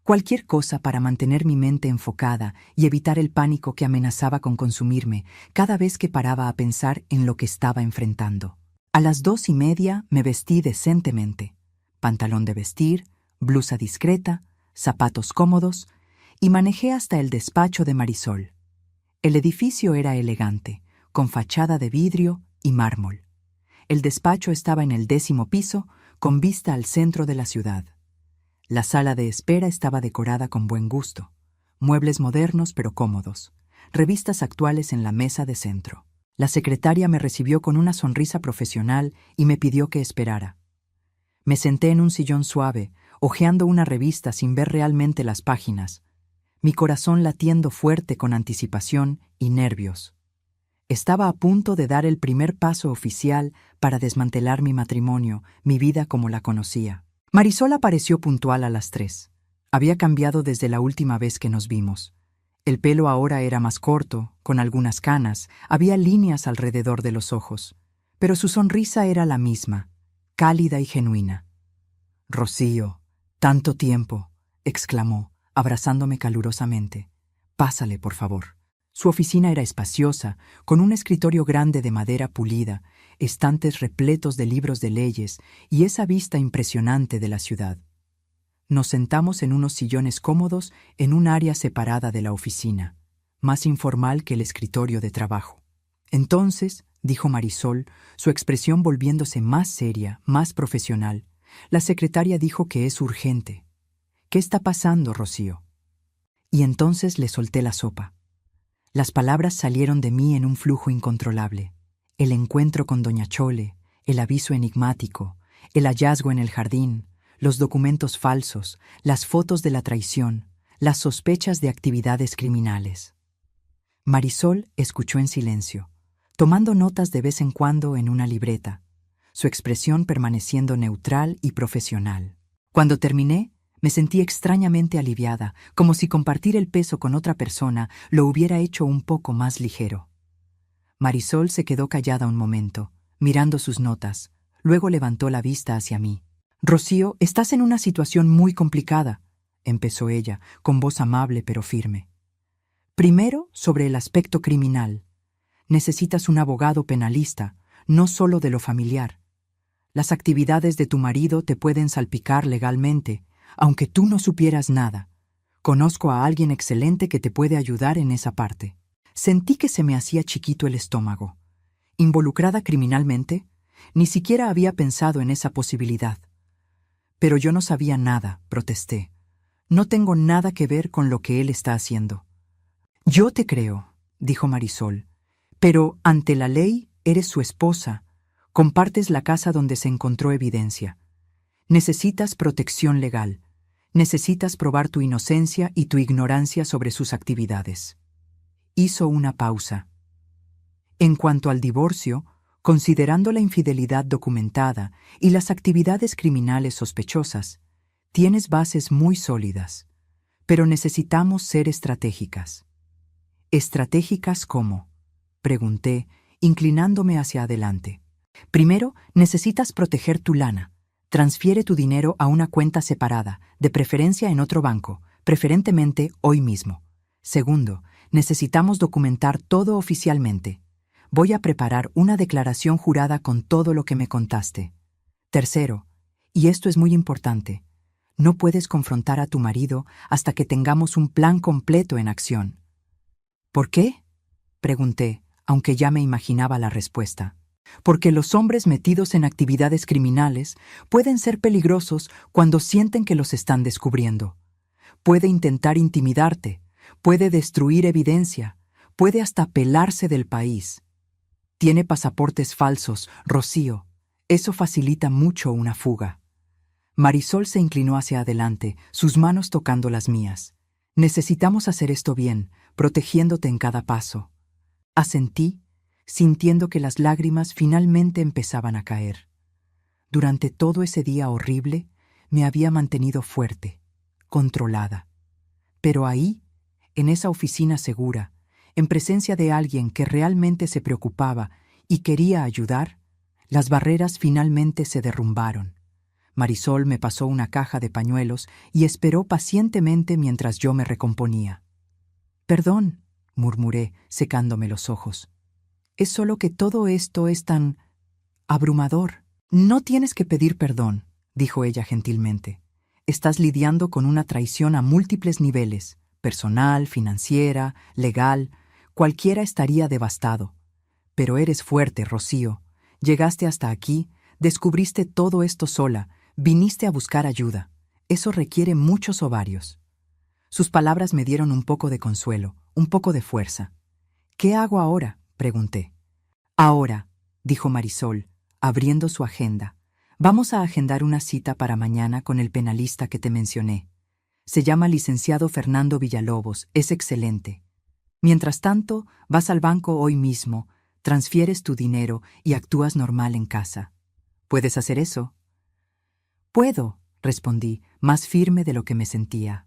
Cualquier cosa para mantener mi mente enfocada y evitar el pánico que amenazaba con consumirme cada vez que paraba a pensar en lo que estaba enfrentando. A las 2:30 me vestí decentemente. Pantalón de vestir, blusa discreta, zapatos cómodos, y manejé hasta el despacho de Marisol. El edificio era elegante, con fachada de vidrio y mármol. El despacho estaba en el 10º piso, con vista al centro de la ciudad. La sala de espera estaba decorada con buen gusto. Muebles modernos pero cómodos. Revistas actuales en la mesa de centro. La secretaria me recibió con una sonrisa profesional y me pidió que esperara. Me senté en un sillón suave, hojeando una revista sin ver realmente las páginas, mi corazón latiendo fuerte con anticipación y nervios. Estaba a punto de dar el primer paso oficial para desmantelar mi matrimonio, mi vida como la conocía. Marisol apareció puntual a las 3. Había cambiado desde la última vez que nos vimos. El pelo ahora era más corto, con algunas canas, había líneas alrededor de los ojos, pero su sonrisa era la misma, cálida y genuina. «Rocío, tanto tiempo», exclamó, abrazándome calurosamente. «Pásale, por favor». Su oficina era espaciosa, con un escritorio grande de madera pulida, estantes repletos de libros de leyes y esa vista impresionante de la ciudad. Nos sentamos en unos sillones cómodos en un área separada de la oficina, más informal que el escritorio de trabajo. Entonces, dijo Marisol, su expresión volviéndose más seria, más profesional, la secretaria dijo que es urgente. «¿Qué está pasando, Rocío?» Y entonces le solté la sopa. Las palabras salieron de mí en un flujo incontrolable. El encuentro con doña Chole, el aviso enigmático, el hallazgo en el jardín, los documentos falsos, las fotos de la traición, las sospechas de actividades criminales. Marisol escuchó en silencio, tomando notas de vez en cuando en una libreta, su expresión permaneciendo neutral y profesional. Cuando terminé, me sentí extrañamente aliviada, como si compartir el peso con otra persona lo hubiera hecho un poco más ligero. Marisol se quedó callada un momento, mirando sus notas, luego levantó la vista hacia mí. «Rocío, estás en una situación muy complicada», empezó ella, con voz amable pero firme. «Primero, sobre el aspecto criminal. Necesitas un abogado penalista, no solo de lo familiar. Las actividades de tu marido te pueden salpicar legalmente, aunque tú no supieras nada. Conozco a alguien excelente que te puede ayudar en esa parte». Sentí que se me hacía chiquito el estómago. ¿Involucrada criminalmente? Ni siquiera había pensado en esa posibilidad. «Pero yo no sabía nada», protesté. «No tengo nada que ver con lo que él está haciendo». «Yo te creo», dijo Marisol, «pero ante la ley eres su esposa. Compartes la casa donde se encontró evidencia. Necesitas protección legal. Necesitas probar tu inocencia y tu ignorancia sobre sus actividades. Hizo una pausa. En cuanto al divorcio, considerando la infidelidad documentada y las actividades criminales sospechosas, tienes bases muy sólidas, pero necesitamos ser estratégicas. ¿Estratégicas cómo?, pregunté, inclinándome hacia adelante. Primero, necesitas proteger tu lana. Transfiere tu dinero a una cuenta separada, de preferencia en otro banco, preferentemente hoy mismo. Segundo, necesitamos documentar todo oficialmente. Voy a preparar una declaración jurada con todo lo que me contaste. Tercero, y esto es muy importante, no puedes confrontar a tu marido hasta que tengamos un plan completo en acción. ¿Por qué?, pregunté, aunque ya me imaginaba la respuesta. Porque los hombres metidos en actividades criminales pueden ser peligrosos cuando sienten que los están descubriendo. Puede intentar intimidarte, puede destruir evidencia, puede hasta pelarse del país. Tiene pasaportes falsos, Rocío. Eso facilita mucho una fuga. Marisol se inclinó hacia adelante, sus manos tocando las mías. Necesitamos hacer esto bien, protegiéndote en cada paso. Asentí, sintiendo que las lágrimas finalmente empezaban a caer. Durante todo ese día horrible, me había mantenido fuerte, controlada. Pero ahí, en esa oficina segura, en presencia de alguien que realmente se preocupaba y quería ayudar, las barreras finalmente se derrumbaron. Marisol me pasó una caja de pañuelos y esperó pacientemente mientras yo me recomponía. «Perdón», murmuré, secándome los ojos. «Es solo que todo esto es tan abrumador». «No tienes que pedir perdón», dijo ella gentilmente. «Estás lidiando con una traición a múltiples niveles, personal, financiera, legal. Cualquiera estaría devastado. Pero eres fuerte, Rocío. Llegaste hasta aquí, descubriste todo esto sola, viniste a buscar ayuda. Eso requiere muchos ovarios». Sus palabras me dieron un poco de consuelo, un poco de fuerza. «¿Qué hago ahora?», pregunté. «Ahora», dijo Marisol, abriendo su agenda. «Vamos a agendar una cita para mañana con el penalista que te mencioné. Se llama licenciado Fernando Villalobos, es excelente. Mientras tanto, vas al banco hoy mismo, transfieres tu dinero y actúas normal en casa. ¿Puedes hacer eso?». «Puedo», respondí, más firme de lo que me sentía.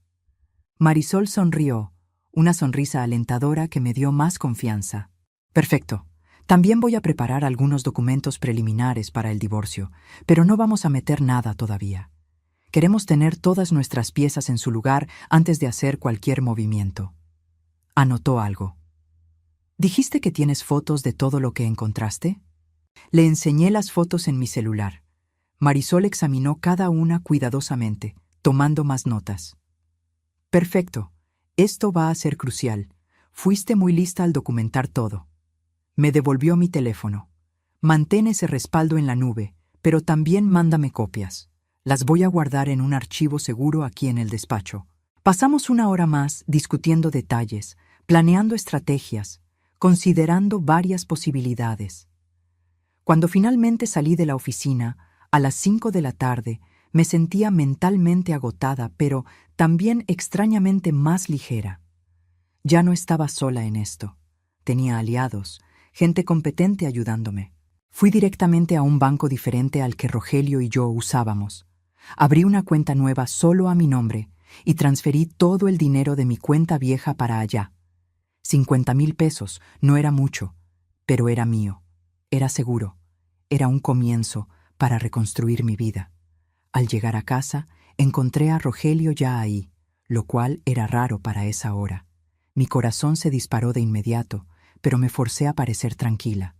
Marisol sonrió, una sonrisa alentadora que me dio más confianza. «Perfecto. También voy a preparar algunos documentos preliminares para el divorcio, pero no vamos a meter nada todavía. Queremos tener todas nuestras piezas en su lugar antes de hacer cualquier movimiento». Anotó algo. «¿Dijiste que tienes fotos de todo lo que encontraste?». Le enseñé las fotos en mi celular. Marisol examinó cada una cuidadosamente, tomando más notas. «Perfecto. Esto va a ser crucial. Fuiste muy lista al documentar todo». Me devolvió mi teléfono. «Mantén ese respaldo en la nube, pero también mándame copias. Las voy a guardar en un archivo seguro aquí en el despacho». Pasamos una hora más discutiendo detalles, planeando estrategias, considerando varias posibilidades. Cuando finalmente salí de la oficina, a las 5 de la tarde, me sentía mentalmente agotada, pero también extrañamente más ligera. Ya no estaba sola en esto. Tenía aliados, gente competente ayudándome. Fui directamente a un banco diferente al que Rogelio y yo usábamos. Abrí una cuenta nueva solo a mi nombre y transferí todo el dinero de mi cuenta vieja para allá. 50,000 pesos, no era mucho, pero era mío, era seguro, era un comienzo para reconstruir mi vida. Al llegar a casa, encontré a Rogelio ya ahí, lo cual era raro para esa hora. Mi corazón se disparó de inmediato, pero me forcé a parecer tranquila.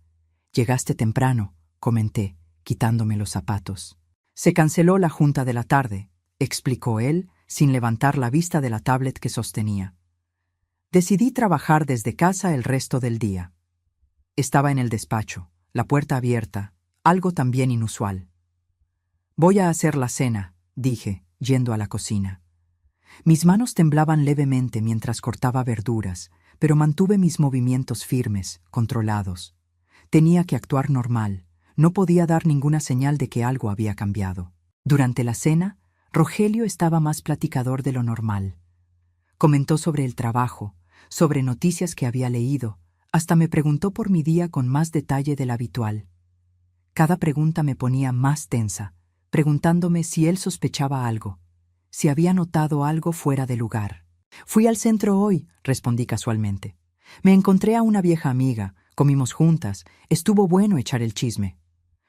«Llegaste temprano», comenté, quitándome los zapatos. «Se canceló la junta de la tarde», explicó él, sin levantar la vista de la tablet que sostenía. Decidí trabajar desde casa el resto del día. Estaba en el despacho, la puerta abierta, algo también inusual. «Voy a hacer la cena», dije, yendo a la cocina. Mis manos temblaban levemente mientras cortaba verduras, pero mantuve mis movimientos firmes, controlados. Tenía que actuar normal, no podía dar ninguna señal de que algo había cambiado. Durante la cena, Rogelio estaba más platicador de lo normal. Comentó sobre el trabajo, sobre noticias que había leído, hasta me preguntó por mi día con más detalle del habitual. Cada pregunta me ponía más tensa, preguntándome si él sospechaba algo, si había notado algo fuera de lugar. Fui al centro hoy, respondí casualmente. Me encontré a una vieja amiga, comimos juntas, estuvo bueno echar el chisme.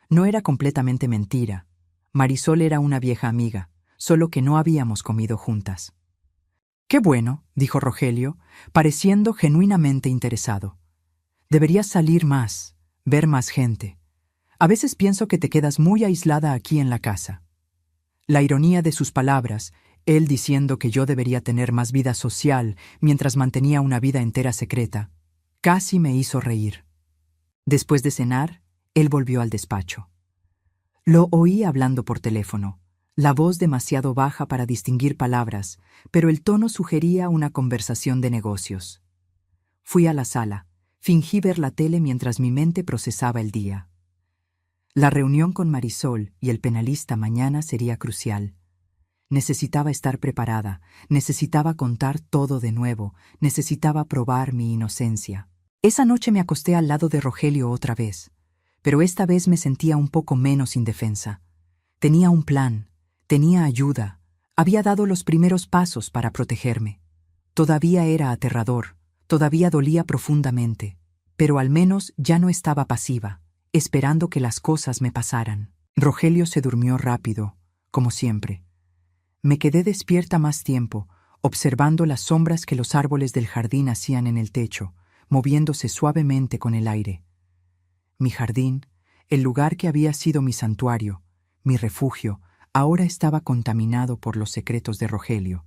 No era completamente mentira. Marisol era una vieja amiga, solo que no habíamos comido juntas. «Qué bueno», dijo Rogelio, pareciendo genuinamente interesado. «Deberías salir más, ver más gente. A veces pienso que te quedas muy aislada aquí en la casa». La ironía de sus palabras, él diciendo que yo debería tener más vida social mientras mantenía una vida entera secreta, casi me hizo reír. Después de cenar, él volvió al despacho. Lo oí hablando por teléfono, la voz demasiado baja para distinguir palabras, pero el tono sugería una conversación de negocios. Fui a la sala, fingí ver la tele mientras mi mente procesaba el día. La reunión con Marisol y el penalista mañana sería crucial. Necesitaba estar preparada, necesitaba contar todo de nuevo, necesitaba probar mi inocencia. Esa noche me acosté al lado de Rogelio otra vez, pero esta vez me sentía un poco menos indefensa. Tenía un plan, tenía ayuda, había dado los primeros pasos para protegerme. Todavía era aterrador, todavía dolía profundamente, pero al menos ya no estaba pasiva, esperando que las cosas me pasaran. Rogelio se durmió rápido, como siempre. Me quedé despierta más tiempo, observando las sombras que los árboles del jardín hacían en el techo, moviéndose suavemente con el aire. Mi jardín, el lugar que había sido mi santuario, mi refugio, ahora estaba contaminado por los secretos de Rogelio.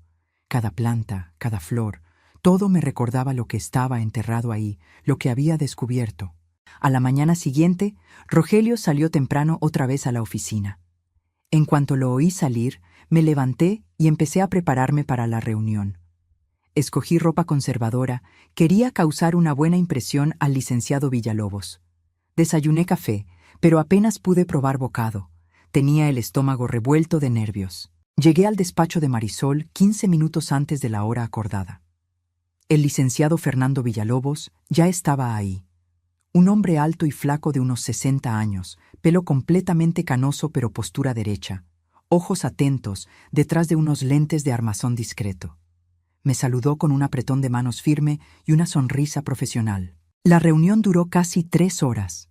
Cada planta, cada flor, todo me recordaba lo que estaba enterrado ahí, lo que había descubierto. A la mañana siguiente, Rogelio salió temprano otra vez a la oficina. En cuanto lo oí salir, me levanté y empecé a prepararme para la reunión. Escogí ropa conservadora, quería causar una buena impresión al licenciado Villalobos. Desayuné café, pero apenas pude probar bocado. Tenía el estómago revuelto de nervios. Llegué al despacho de Marisol 15 minutos antes de la hora acordada. El licenciado Fernando Villalobos ya estaba ahí. Un hombre alto y flaco de unos 60 años, pelo completamente canoso pero postura derecha, ojos atentos detrás de unos lentes de armazón discreto. Me saludó con un apretón de manos firme y una sonrisa profesional. La reunión duró casi 3 horas.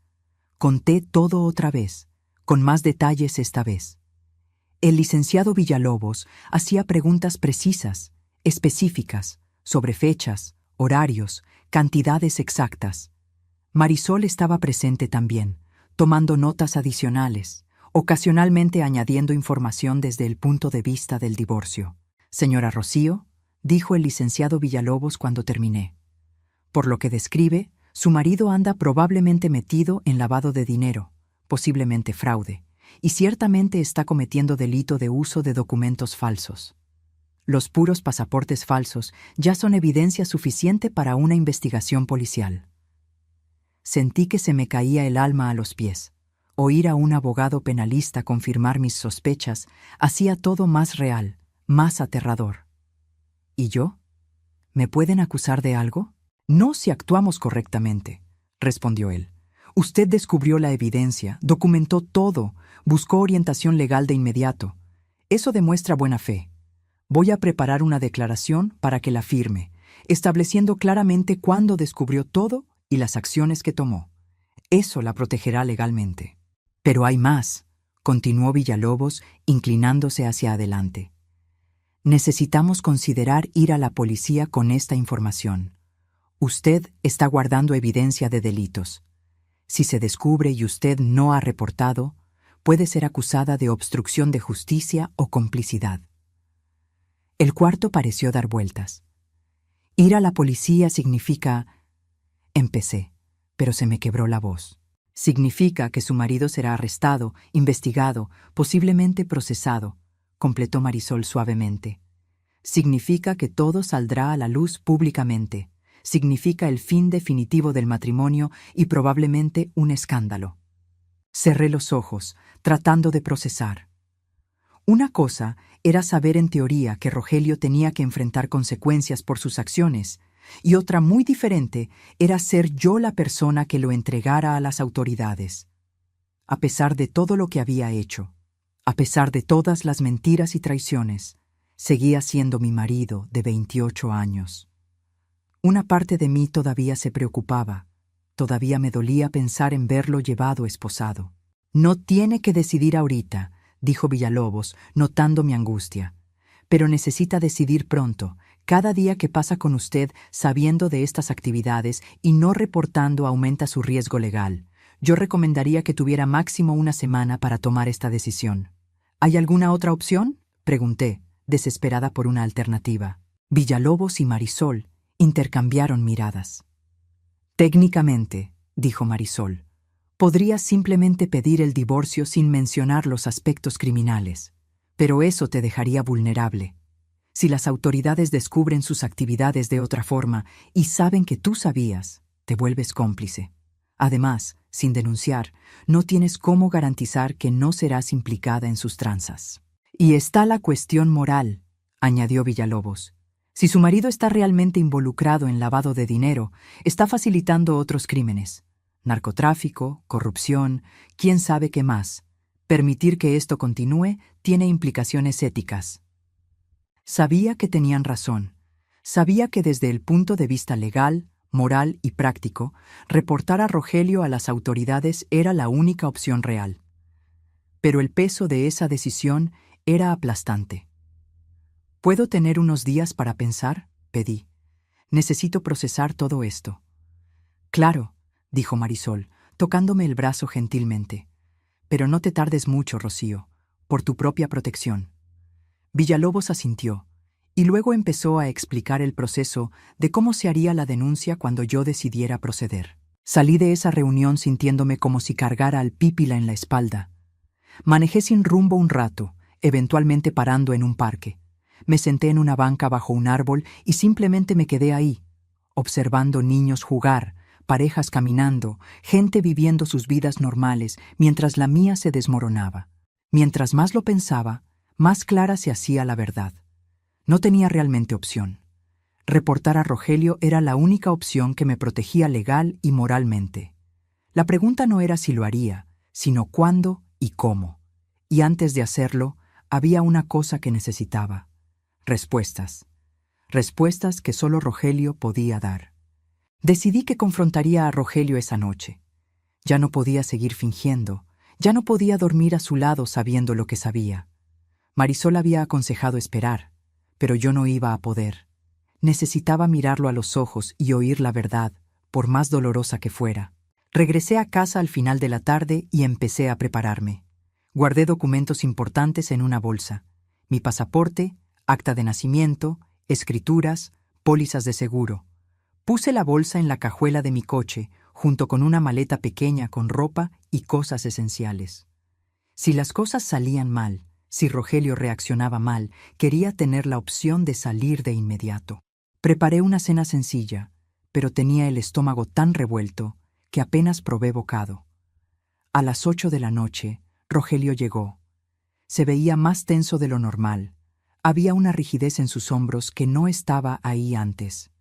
Conté todo otra vez, con más detalles esta vez. El licenciado Villalobos hacía preguntas precisas, específicas, sobre fechas, horarios, cantidades exactas. Marisol estaba presente también, tomando notas adicionales, ocasionalmente añadiendo información desde el punto de vista del divorcio. «Señora Rocío», dijo el licenciado Villalobos cuando terminé. «Por lo que describe, su marido anda probablemente metido en lavado de dinero, posiblemente fraude, y ciertamente está cometiendo delito de uso de documentos falsos. Los puros pasaportes falsos ya son evidencia suficiente para una investigación policial». Sentí que se me caía el alma a los pies. Oír a un abogado penalista confirmar mis sospechas hacía todo más real, más aterrador. ¿Y yo? ¿Me pueden acusar de algo? «No si actuamos correctamente», respondió él. «Usted descubrió la evidencia, documentó todo, buscó orientación legal de inmediato. Eso demuestra buena fe. Voy a preparar una declaración para que la firme, estableciendo claramente cuándo descubrió todo y las acciones que tomó. Eso la protegerá legalmente». «Pero hay más», continuó Villalobos, inclinándose hacia adelante. «Necesitamos considerar ir a la policía con esta información. Usted está guardando evidencia de delitos. Si se descubre y usted no ha reportado, puede ser acusada de obstrucción de justicia o complicidad». El cuarto pareció dar vueltas. «Ir a la policía significa…» Empecé, pero se me quebró la voz. «Significa que su marido será arrestado, investigado, posiblemente procesado», completó Marisol suavemente. «Significa que todo saldrá a la luz públicamente. Significa el fin definitivo del matrimonio y probablemente un escándalo». Cerré los ojos, tratando de procesar. Una cosa era saber en teoría que Rogelio tenía que enfrentar consecuencias por sus acciones, y otra muy diferente era ser yo la persona que lo entregara a las autoridades. A pesar de todo lo que había hecho, a pesar de todas las mentiras y traiciones, seguía siendo mi marido de 28 años. Una parte de mí todavía se preocupaba, todavía me dolía pensar en verlo llevado esposado. No tiene que decidir ahorita, dijo Villalobos, notando mi angustia. Pero necesita decidir pronto. Cada día que pasa con usted sabiendo de estas actividades y no reportando aumenta su riesgo legal. Yo recomendaría que tuviera máximo una semana para tomar esta decisión. ¿Hay alguna otra opción?, pregunté, desesperada por una alternativa. Villalobos y Marisol intercambiaron miradas. Técnicamente, dijo Marisol, podrías simplemente pedir el divorcio sin mencionar los aspectos criminales, pero eso te dejaría vulnerable. Si las autoridades descubren sus actividades de otra forma y saben que tú sabías, te vuelves cómplice. Además, sin denunciar, no tienes cómo garantizar que no serás implicada en sus tranzas. Y está la cuestión moral, añadió Villalobos. Si su marido está realmente involucrado en lavado de dinero, está facilitando otros crímenes. Narcotráfico, corrupción, quién sabe qué más. Permitir que esto continúe tiene implicaciones éticas. Sabía que tenían razón. Sabía que desde el punto de vista legal, moral y práctico, reportar a Rogelio a las autoridades era la única opción real. Pero el peso de esa decisión era aplastante. ¿Puedo tener unos días para pensar?, pedí. Necesito procesar todo esto. Claro, dijo Marisol, tocándome el brazo gentilmente. Pero no te tardes mucho, Rocío, por tu propia protección. Villalobos asintió, y luego empezó a explicar el proceso de cómo se haría la denuncia cuando yo decidiera proceder. Salí de esa reunión sintiéndome como si cargara al pípila en la espalda. Manejé sin rumbo un rato, eventualmente parando en un parque. Me senté en una banca bajo un árbol y simplemente me quedé ahí, observando niños jugar, parejas caminando, gente viviendo sus vidas normales, mientras la mía se desmoronaba. Mientras más lo pensaba, más clara se hacía la verdad. No tenía realmente opción. Reportar a Rogelio era la única opción que me protegía legal y moralmente. La pregunta no era si lo haría, sino cuándo y cómo. Y antes de hacerlo, había una cosa que necesitaba. Respuestas. Respuestas que solo Rogelio podía dar. Decidí que confrontaría a Rogelio esa noche. Ya no podía seguir fingiendo, ya no podía dormir a su lado sabiendo lo que sabía. Marisol había aconsejado esperar, pero yo no iba a poder. Necesitaba mirarlo a los ojos y oír la verdad, por más dolorosa que fuera. Regresé a casa al final de la tarde y empecé a prepararme. Guardé documentos importantes en una bolsa. Mi pasaporte, acta de nacimiento, escrituras, pólizas de seguro. Puse la bolsa en la cajuela de mi coche, junto con una maleta pequeña con ropa y cosas esenciales. Si las cosas salían mal, si Rogelio reaccionaba mal, quería tener la opción de salir de inmediato. Preparé una cena sencilla, pero tenía el estómago tan revuelto que apenas probé bocado. A las 8 de la noche, Rogelio llegó. Se veía más tenso de lo normal. Había una rigidez en sus hombros que no estaba ahí antes.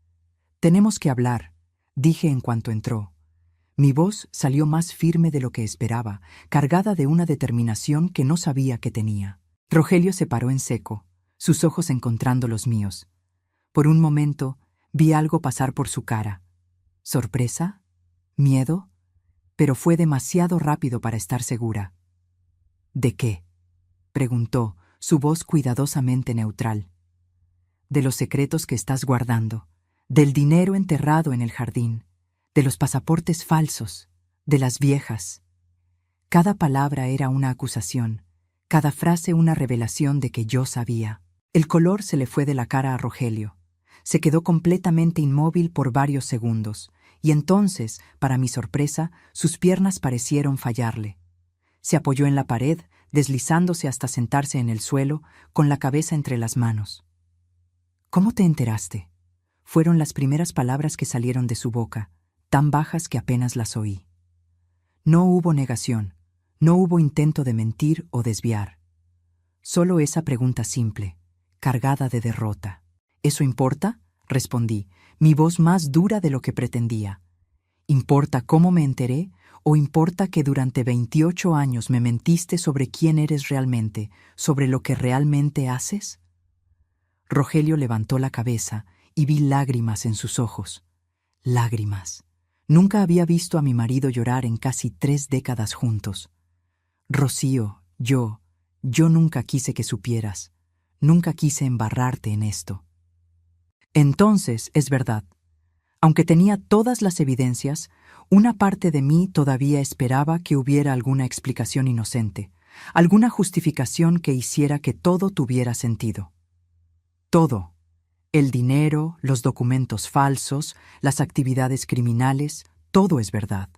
«Tenemos que hablar», dije en cuanto entró. Mi voz salió más firme de lo que esperaba, cargada de una determinación que no sabía que tenía. Rogelio se paró en seco, sus ojos encontrando los míos. Por un momento vi algo pasar por su cara. ¿Sorpresa? ¿Miedo? Pero fue demasiado rápido para estar segura. ¿De qué?, preguntó, su voz cuidadosamente neutral. De los secretos que estás guardando, del dinero enterrado en el jardín, de los pasaportes falsos, de las viejas. Cada palabra era una acusación, cada frase una revelación de que yo sabía. El color se le fue de la cara a Rogelio. Se quedó completamente inmóvil por varios segundos, y entonces, para mi sorpresa, sus piernas parecieron fallarle. Se apoyó en la pared, deslizándose hasta sentarse en el suelo, con la cabeza entre las manos. «¿Cómo te enteraste?», fueron las primeras palabras que salieron de su boca, tan bajas que apenas las oí. No hubo negación, no hubo intento de mentir o desviar. Solo esa pregunta simple, cargada de derrota. ¿Eso importa? Respondí, mi voz más dura de lo que pretendía. ¿Importa cómo me enteré o importa que durante 28 años me mentiste sobre quién eres realmente, sobre lo que realmente haces? Rogelio levantó la cabeza y vi lágrimas en sus ojos. Lágrimas. Nunca había visto a mi marido llorar en casi 3 décadas juntos. Rocío, yo nunca quise que supieras. Nunca quise embarrarte en esto. Entonces, es verdad. Aunque tenía todas las evidencias, una parte de mí todavía esperaba que hubiera alguna explicación inocente, alguna justificación que hiciera que todo tuviera sentido. Todo. El dinero, los documentos falsos, las actividades criminales, todo es verdad.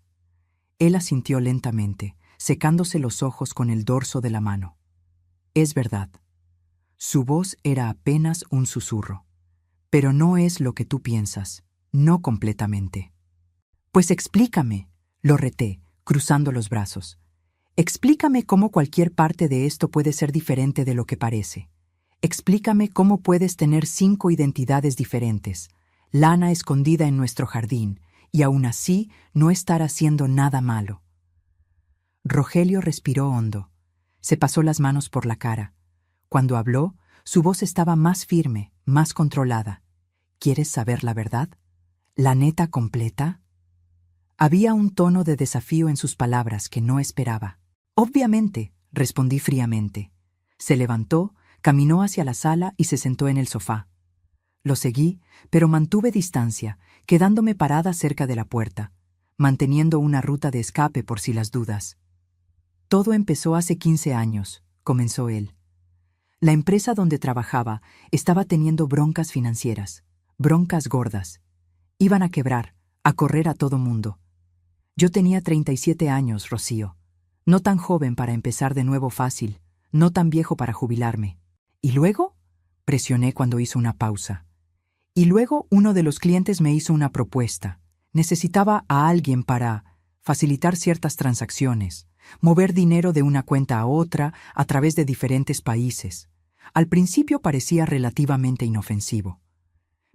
Él asintió lentamente, secándose los ojos con el dorso de la mano. Es verdad. Su voz era apenas un susurro. Pero no es lo que tú piensas, no completamente. Pues explícame, lo reté, cruzando los brazos. Explícame cómo cualquier parte de esto puede ser diferente de lo que parece. Explícame cómo puedes tener 5 identidades diferentes, lana escondida en nuestro jardín, y aún así no estar haciendo nada malo. Rogelio respiró hondo. Se pasó las manos por la cara. Cuando habló, su voz estaba más firme, más controlada. ¿Quieres saber la verdad? ¿La neta completa? Había un tono de desafío en sus palabras que no esperaba. Obviamente, respondí fríamente. Se levantó, caminó hacia la sala y se sentó en el sofá. Lo seguí, pero mantuve distancia, quedándome parada cerca de la puerta, manteniendo una ruta de escape por si las dudas. Todo empezó hace 15 años, comenzó él. La empresa donde trabajaba estaba teniendo broncas financieras, broncas gordas. Iban a quebrar, a correr a todo mundo. Yo tenía 37 años, Rocío. No tan joven para empezar de nuevo fácil, no tan viejo para jubilarme. ¿Y luego? Presioné cuando hizo una pausa. Y luego uno de los clientes me hizo una propuesta. Necesitaba a alguien para facilitar ciertas transacciones, mover dinero de una cuenta a otra a través de diferentes países. Al principio parecía relativamente inofensivo.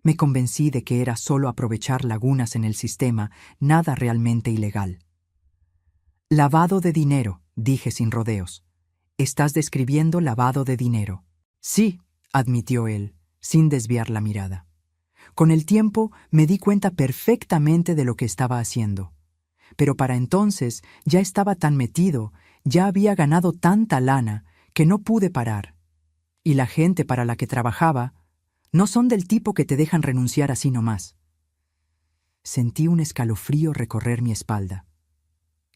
Me convencí de que era solo aprovechar lagunas en el sistema, nada realmente ilegal. Lavado de dinero, dije sin rodeos. Estás describiendo lavado de dinero. Sí, admitió él, sin desviar la mirada. Con el tiempo me di cuenta perfectamente de lo que estaba haciendo. Pero para entonces ya estaba tan metido, ya había ganado tanta lana, que no pude parar. Y la gente para la que trabajaba no son del tipo que te dejan renunciar así nomás. Sentí un escalofrío recorrer mi espalda.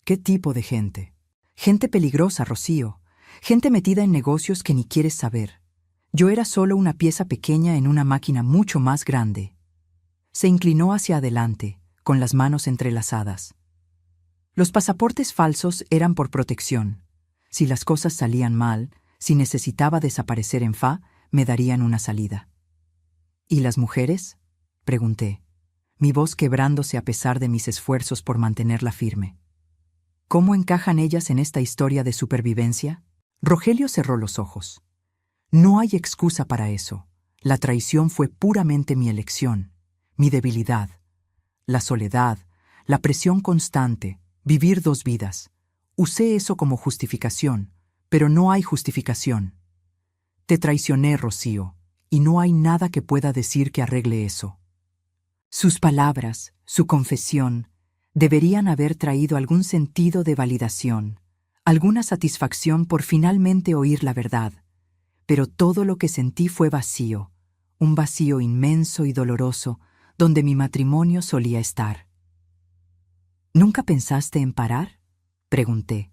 ¿Qué tipo de gente? Gente peligrosa, Rocío. Gente metida en negocios que ni quieres saber. Yo era solo una pieza pequeña en una máquina mucho más grande. Se inclinó hacia adelante, con las manos entrelazadas. Los pasaportes falsos eran por protección. Si las cosas salían mal, si necesitaba desaparecer en FA, me darían una salida. ¿Y las mujeres? Pregunté, mi voz quebrándose a pesar de mis esfuerzos por mantenerla firme. ¿Cómo encajan ellas en esta historia de supervivencia? Rogelio cerró los ojos. No hay excusa para eso. La traición fue puramente mi elección, mi debilidad. La soledad, la presión constante, vivir 2 vidas. Usé eso como justificación, pero no hay justificación. Te traicioné, Rocío, y no hay nada que pueda decir que arregle eso. Sus palabras, su confesión, deberían haber traído algún sentido de validación, alguna satisfacción por finalmente oír la verdad. Pero todo lo que sentí fue vacío, un vacío inmenso y doloroso, donde mi matrimonio solía estar. ¿Nunca pensaste en parar? Pregunté.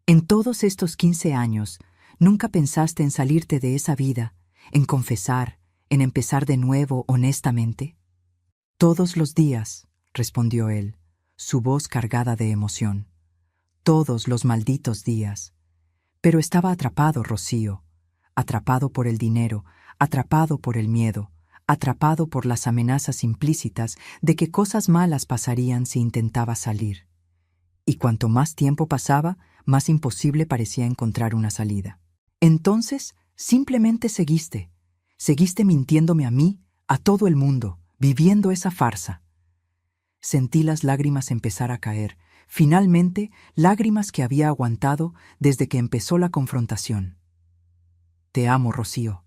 En todos estos 15 años, ¿nunca pensaste en salirte de esa vida, en confesar, en empezar de nuevo honestamente? Todos los días, respondió él, su voz cargada de emoción. Todos los malditos días. Pero estaba atrapado, Rocío, atrapado por el dinero, atrapado por el miedo, atrapado por las amenazas implícitas de que cosas malas pasarían si intentaba salir. Y cuanto más tiempo pasaba, más imposible parecía encontrar una salida. Entonces, simplemente seguiste. Seguiste mintiéndome a mí, a todo el mundo, viviendo esa farsa. Sentí las lágrimas empezar a caer, finalmente lágrimas que había aguantado desde que empezó la confrontación. Te amo, Rocío.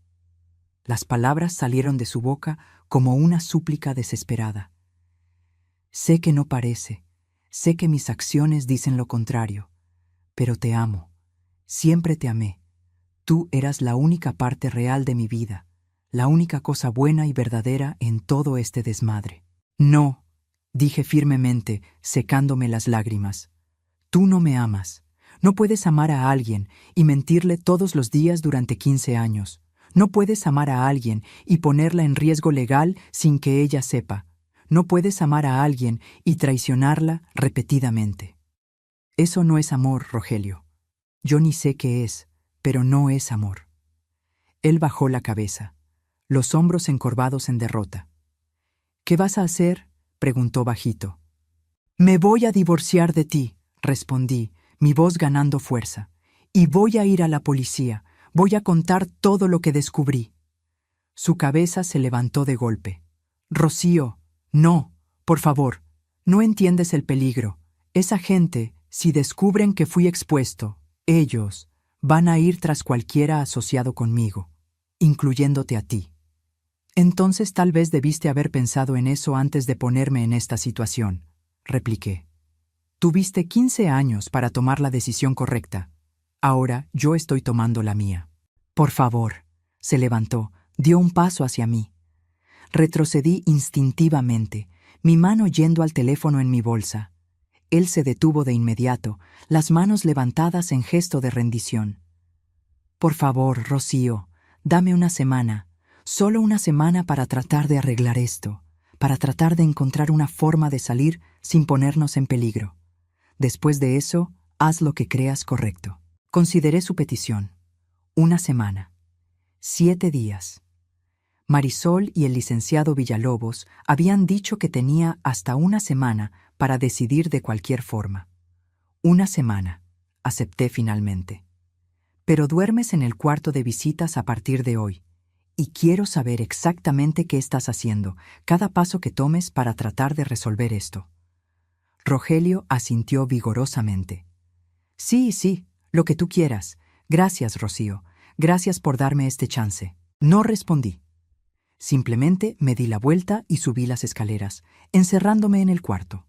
Las palabras salieron de su boca como una súplica desesperada. Sé que no parece, sé que mis acciones dicen lo contrario, pero te amo, siempre te amé. Tú eras la única parte real de mi vida, la única cosa buena y verdadera en todo este desmadre. No, dije firmemente, secándome las lágrimas. Tú no me amas. No puedes amar a alguien y mentirle todos los días durante 15 años. No puedes amar a alguien y ponerla en riesgo legal sin que ella sepa. No puedes amar a alguien y traicionarla repetidamente. Eso no es amor, Rogelio. Yo ni sé qué es, pero no es amor. Él bajó la cabeza, los hombros encorvados en derrota. ¿Qué vas a hacer?, preguntó bajito. Me voy a divorciar de ti, respondí, mi voz ganando fuerza. Y voy a ir a la policía, voy a contar todo lo que descubrí. Su cabeza se levantó de golpe. Rocío, no, por favor, no entiendes el peligro. Esa gente, si descubren que fui expuesto, ellos van a ir tras cualquiera asociado conmigo, incluyéndote a ti. Entonces tal vez debiste haber pensado en eso antes de ponerme en esta situación, repliqué. Tuviste 15 años para tomar la decisión correcta. Ahora yo estoy tomando la mía. Por favor, se levantó, dio un paso hacia mí. Retrocedí instintivamente, mi mano yendo al teléfono en mi bolsa. Él se detuvo de inmediato, las manos levantadas en gesto de rendición. Por favor, Rocío, dame una semana, solo una semana para tratar de arreglar esto, para tratar de encontrar una forma de salir sin ponernos en peligro. Después de eso, haz lo que creas correcto. Consideré su petición. Una semana. 7 días. Marisol y el licenciado Villalobos habían dicho que tenía hasta una semana para decidir de cualquier forma. Una semana, acepté finalmente. Pero duermes en el cuarto de visitas a partir de hoy, y quiero saber exactamente qué estás haciendo, cada paso que tomes para tratar de resolver esto. Rogelio asintió vigorosamente. Sí, lo que tú quieras. Gracias, Rocío. Gracias por darme este chance. No respondí. Simplemente me di la vuelta y subí las escaleras, encerrándome en el cuarto.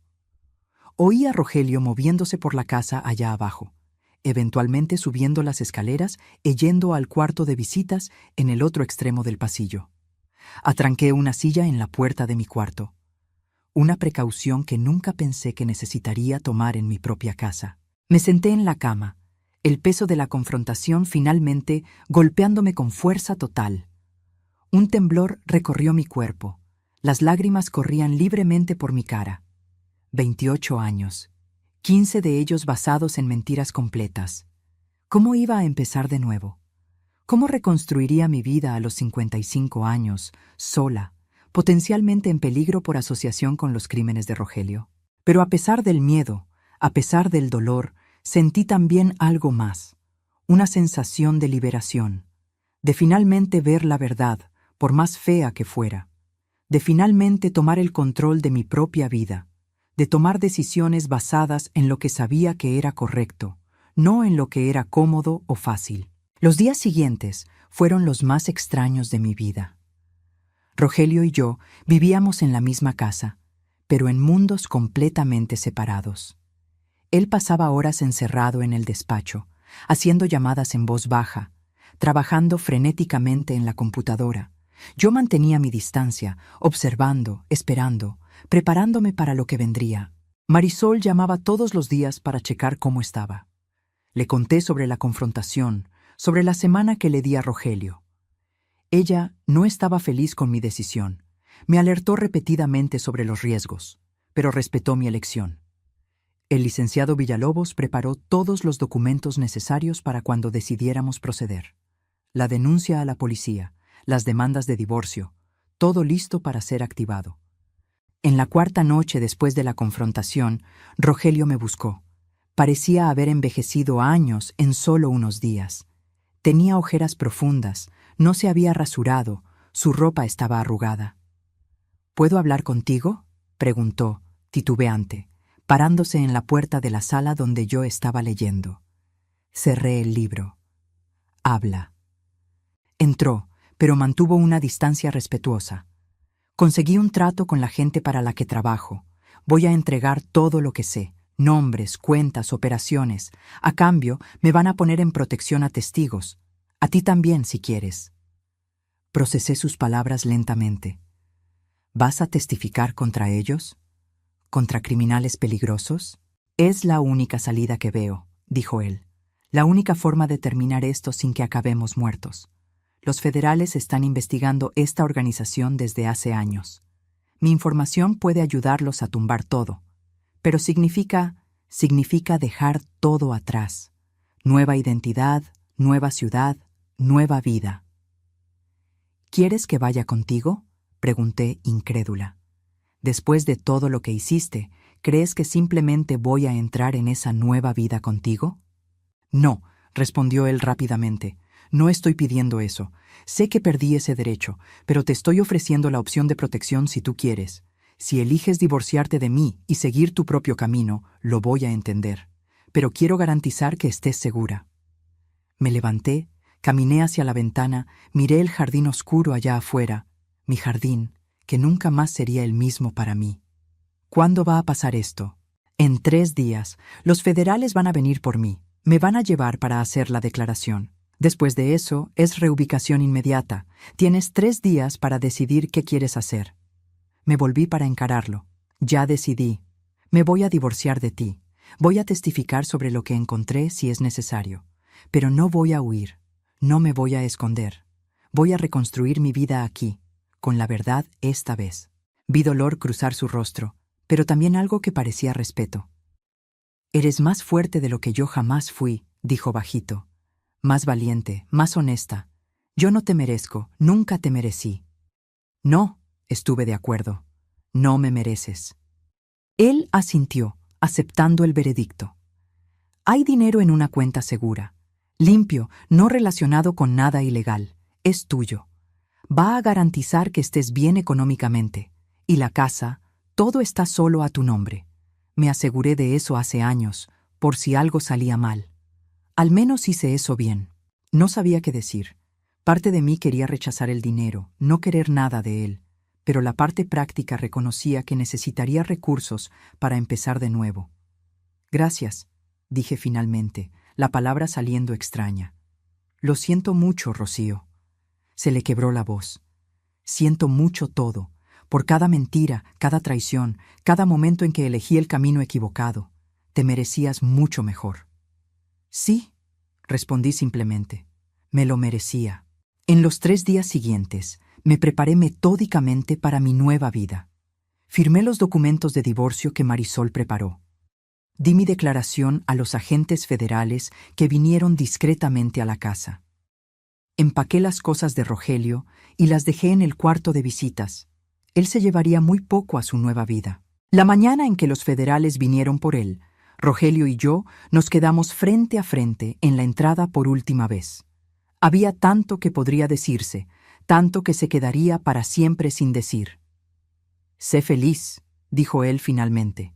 Oí a Rogelio moviéndose por la casa allá abajo, eventualmente subiendo las escaleras y yendo al cuarto de visitas en el otro extremo del pasillo. Atranqué una silla en la puerta de mi cuarto. Una precaución que nunca pensé que necesitaría tomar en mi propia casa. Me senté en la cama, el peso de la confrontación finalmente golpeándome con fuerza total. Un temblor recorrió mi cuerpo. Las lágrimas corrían libremente por mi cara. 28 años, 15 de ellos basados en mentiras completas. ¿Cómo iba a empezar de nuevo? ¿Cómo reconstruiría mi vida a los 55 años, sola, potencialmente en peligro por asociación con los crímenes de Rogelio? Pero a pesar del miedo, a pesar del dolor, sentí también algo más, una sensación de liberación, de finalmente ver la verdad, por más fea que fuera, de finalmente tomar el control de mi propia vida, de tomar decisiones basadas en lo que sabía que era correcto, no en lo que era cómodo o fácil. Los días siguientes fueron los más extraños de mi vida. Rogelio y yo vivíamos en la misma casa, pero en mundos completamente separados. Él pasaba horas encerrado en el despacho, haciendo llamadas en voz baja, trabajando frenéticamente en la computadora. Yo mantenía mi distancia, observando, esperando, preparándome para lo que vendría. Marisol llamaba todos los días para checar cómo estaba. Le conté sobre la confrontación, sobre la semana que le di a Rogelio. Ella no estaba feliz con mi decisión. Me alertó repetidamente sobre los riesgos, pero respetó mi elección. El licenciado Villalobos preparó todos los documentos necesarios para cuando decidiéramos proceder. La denuncia a la policía, las demandas de divorcio, todo listo para ser activado. En la 4ª noche después de la confrontación, Rogelio me buscó. Parecía haber envejecido años en solo unos días. Tenía ojeras profundas, no se había rasurado, su ropa estaba arrugada. ¿Puedo hablar contigo?, preguntó, titubeante, parándose en la puerta de la sala donde yo estaba leyendo. Cerré el libro. Habla. Entró, pero mantuvo una distancia respetuosa. Conseguí un trato con la gente para la que trabajo. Voy a entregar todo lo que sé, nombres, cuentas, operaciones. A cambio, me van a poner en protección a testigos. A ti también, si quieres. Procesé sus palabras lentamente. ¿Vas a testificar contra ellos? ¿Contra criminales peligrosos? Es la única salida que veo, dijo él. La única forma de terminar esto sin que acabemos muertos. Los federales están investigando esta organización desde hace años. Mi información puede ayudarlos a tumbar todo, pero significa dejar todo atrás. Nueva identidad, nueva ciudad, nueva vida. ¿Quieres que vaya contigo?, pregunté incrédula. Después de todo lo que hiciste, ¿crees que simplemente voy a entrar en esa nueva vida contigo? No, respondió él rápidamente. No estoy pidiendo eso. Sé que perdí ese derecho, pero te estoy ofreciendo la opción de protección si tú quieres. Si eliges divorciarte de mí y seguir tu propio camino, lo voy a entender. Pero quiero garantizar que estés segura. Me levanté, caminé hacia la ventana, miré el jardín oscuro allá afuera, mi jardín, que nunca más sería el mismo para mí. ¿Cuándo va a pasar esto? En 3 días, los federales van a venir por mí. Me van a llevar para hacer la declaración. Después de eso, es reubicación inmediata. Tienes 3 días para decidir qué quieres hacer. Me volví para encararlo. Ya decidí. Me voy a divorciar de ti. Voy a testificar sobre lo que encontré si es necesario. Pero no voy a huir. No me voy a esconder. Voy a reconstruir mi vida aquí, con la verdad esta vez. Vi dolor cruzar su rostro, pero también algo que parecía respeto. Eres más fuerte de lo que yo jamás fui, dijo bajito. Más valiente, más honesta. Yo no te merezco, nunca te merecí. No, estuve de acuerdo. No me mereces. Él asintió, aceptando el veredicto. Hay dinero en una cuenta segura, limpio, no relacionado con nada ilegal. Es tuyo. Va a garantizar que estés bien económicamente. Y la casa, todo está solo a tu nombre. Me aseguré de eso hace años, por si algo salía mal. Al menos hice eso bien. No sabía qué decir. Parte de mí quería rechazar el dinero, no querer nada de él, pero la parte práctica reconocía que necesitaría recursos para empezar de nuevo. Gracias, dije finalmente, la palabra saliendo extraña. Lo siento mucho, Rocío. Se le quebró la voz. Siento mucho todo, por cada mentira, cada traición, cada momento en que elegí el camino equivocado. Te merecías mucho mejor. Sí, respondí simplemente. Me lo merecía. En los 3 días siguientes, me preparé metódicamente para mi nueva vida. Firmé los documentos de divorcio que Marisol preparó. Di mi declaración a los agentes federales que vinieron discretamente a la casa. Empaqué las cosas de Rogelio y las dejé en el cuarto de visitas. Él se llevaría muy poco a su nueva vida. La mañana en que los federales vinieron por él, Rogelio y yo nos quedamos frente a frente en la entrada por última vez. Había tanto que podría decirse, tanto que se quedaría para siempre sin decir. Sé feliz, dijo él finalmente.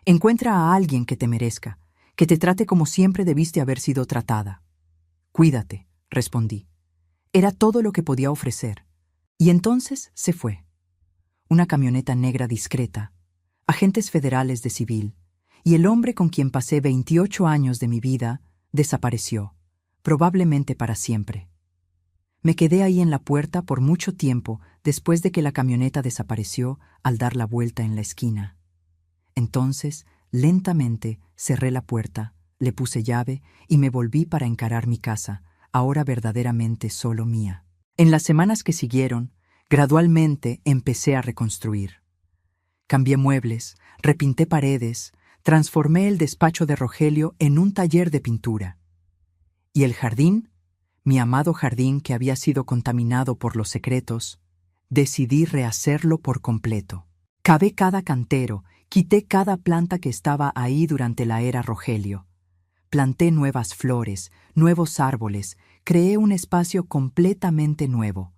Encuentra a alguien que te merezca, que te trate como siempre debiste haber sido tratada. Cuídate, respondí. Era todo lo que podía ofrecer. Y entonces se fue. Una camioneta negra discreta, agentes federales de civil, y el hombre con quien pasé 28 años de mi vida desapareció, probablemente para siempre. Me quedé ahí en la puerta por mucho tiempo después de que la camioneta desapareció al dar la vuelta en la esquina. Entonces, lentamente, cerré la puerta, le puse llave y me volví para encarar mi casa, ahora verdaderamente solo mía. En las semanas que siguieron, gradualmente empecé a reconstruir. Cambié muebles, repinté paredes, transformé el despacho de Rogelio en un taller de pintura. Y el jardín, mi amado jardín que había sido contaminado por los secretos, decidí rehacerlo por completo. Cavé cada cantero, quité cada planta que estaba ahí durante la era Rogelio. Planté nuevas flores, nuevos árboles, creé un espacio completamente nuevo.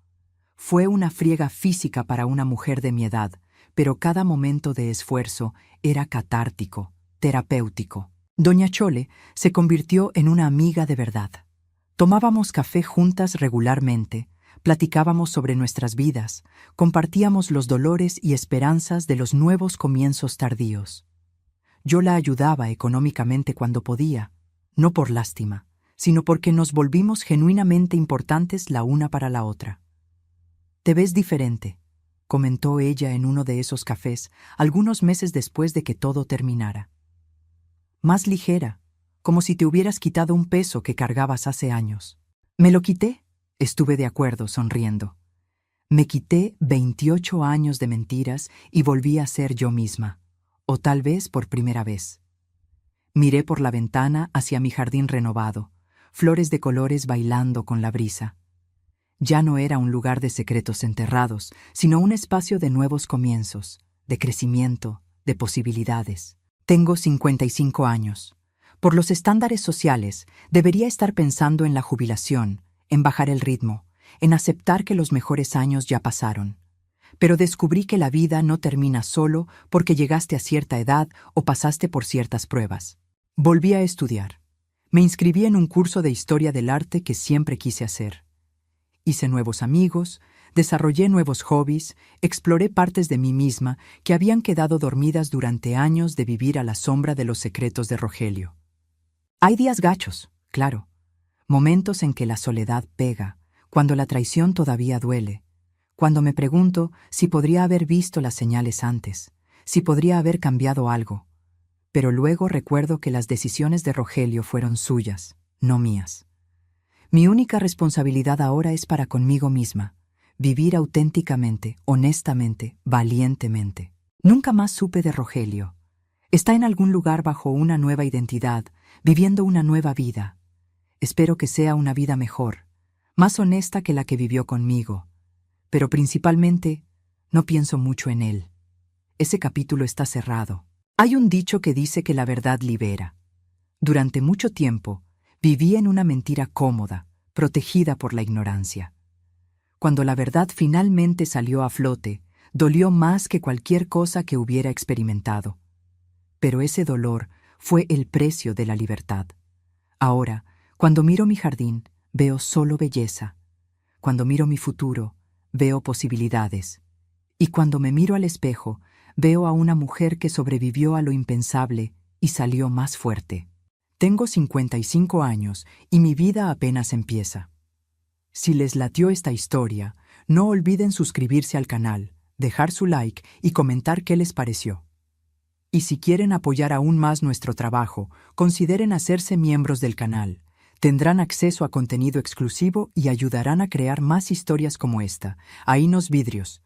Fue una friega física para una mujer de mi edad, pero cada momento de esfuerzo era catártico, terapéutico. Doña Chole se convirtió en una amiga de verdad. Tomábamos café juntas regularmente, platicábamos sobre nuestras vidas, compartíamos los dolores y esperanzas de los nuevos comienzos tardíos. Yo la ayudaba económicamente cuando podía, no por lástima, sino porque nos volvimos genuinamente importantes la una para la otra. «Te ves diferente», comentó ella en uno de esos cafés, algunos meses después de que todo terminara. «Más ligera, como si te hubieras quitado un peso que cargabas hace años». «Me lo quité», estuve de acuerdo, sonriendo. Me quité 28 años de mentiras y volví a ser yo misma, o tal vez por primera vez. Miré por la ventana hacia mi jardín renovado, flores de colores bailando con la brisa. Ya no era un lugar de secretos enterrados, sino un espacio de nuevos comienzos, de crecimiento, de posibilidades. Tengo 55 años. Por los estándares sociales, debería estar pensando en la jubilación, en bajar el ritmo, en aceptar que los mejores años ya pasaron. Pero descubrí que la vida no termina solo porque llegaste a cierta edad o pasaste por ciertas pruebas. Volví a estudiar. Me inscribí en un curso de historia del arte que siempre quise hacer. Hice nuevos amigos, desarrollé nuevos hobbies, exploré partes de mí misma que habían quedado dormidas durante años de vivir a la sombra de los secretos de Rogelio. Hay días gachos, claro, momentos en que la soledad pega, cuando la traición todavía duele, cuando me pregunto si podría haber visto las señales antes, si podría haber cambiado algo. Pero luego recuerdo que las decisiones de Rogelio fueron suyas, no mías. Mi única responsabilidad ahora es para conmigo misma, vivir auténticamente, honestamente, valientemente. Nunca más supe de Rogelio. Está en algún lugar bajo una nueva identidad, viviendo una nueva vida. Espero que sea una vida mejor, más honesta que la que vivió conmigo. Pero principalmente, no pienso mucho en él. Ese capítulo está cerrado. Hay un dicho que dice que la verdad libera. Durante mucho tiempo, viví en una mentira cómoda, protegida por la ignorancia. Cuando la verdad finalmente salió a flote, dolió más que cualquier cosa que hubiera experimentado. Pero ese dolor fue el precio de la libertad. Ahora, cuando miro mi jardín, veo solo belleza. Cuando miro mi futuro, veo posibilidades. Y cuando me miro al espejo, veo a una mujer que sobrevivió a lo impensable y salió más fuerte. Tengo 55 años y mi vida apenas empieza. Si les latió esta historia, no olviden suscribirse al canal, dejar su like y comentar qué les pareció. Y si quieren apoyar aún más nuestro trabajo, consideren hacerse miembros del canal. Tendrán acceso a contenido exclusivo y ayudarán a crear más historias como esta. Ahí nos vidrios.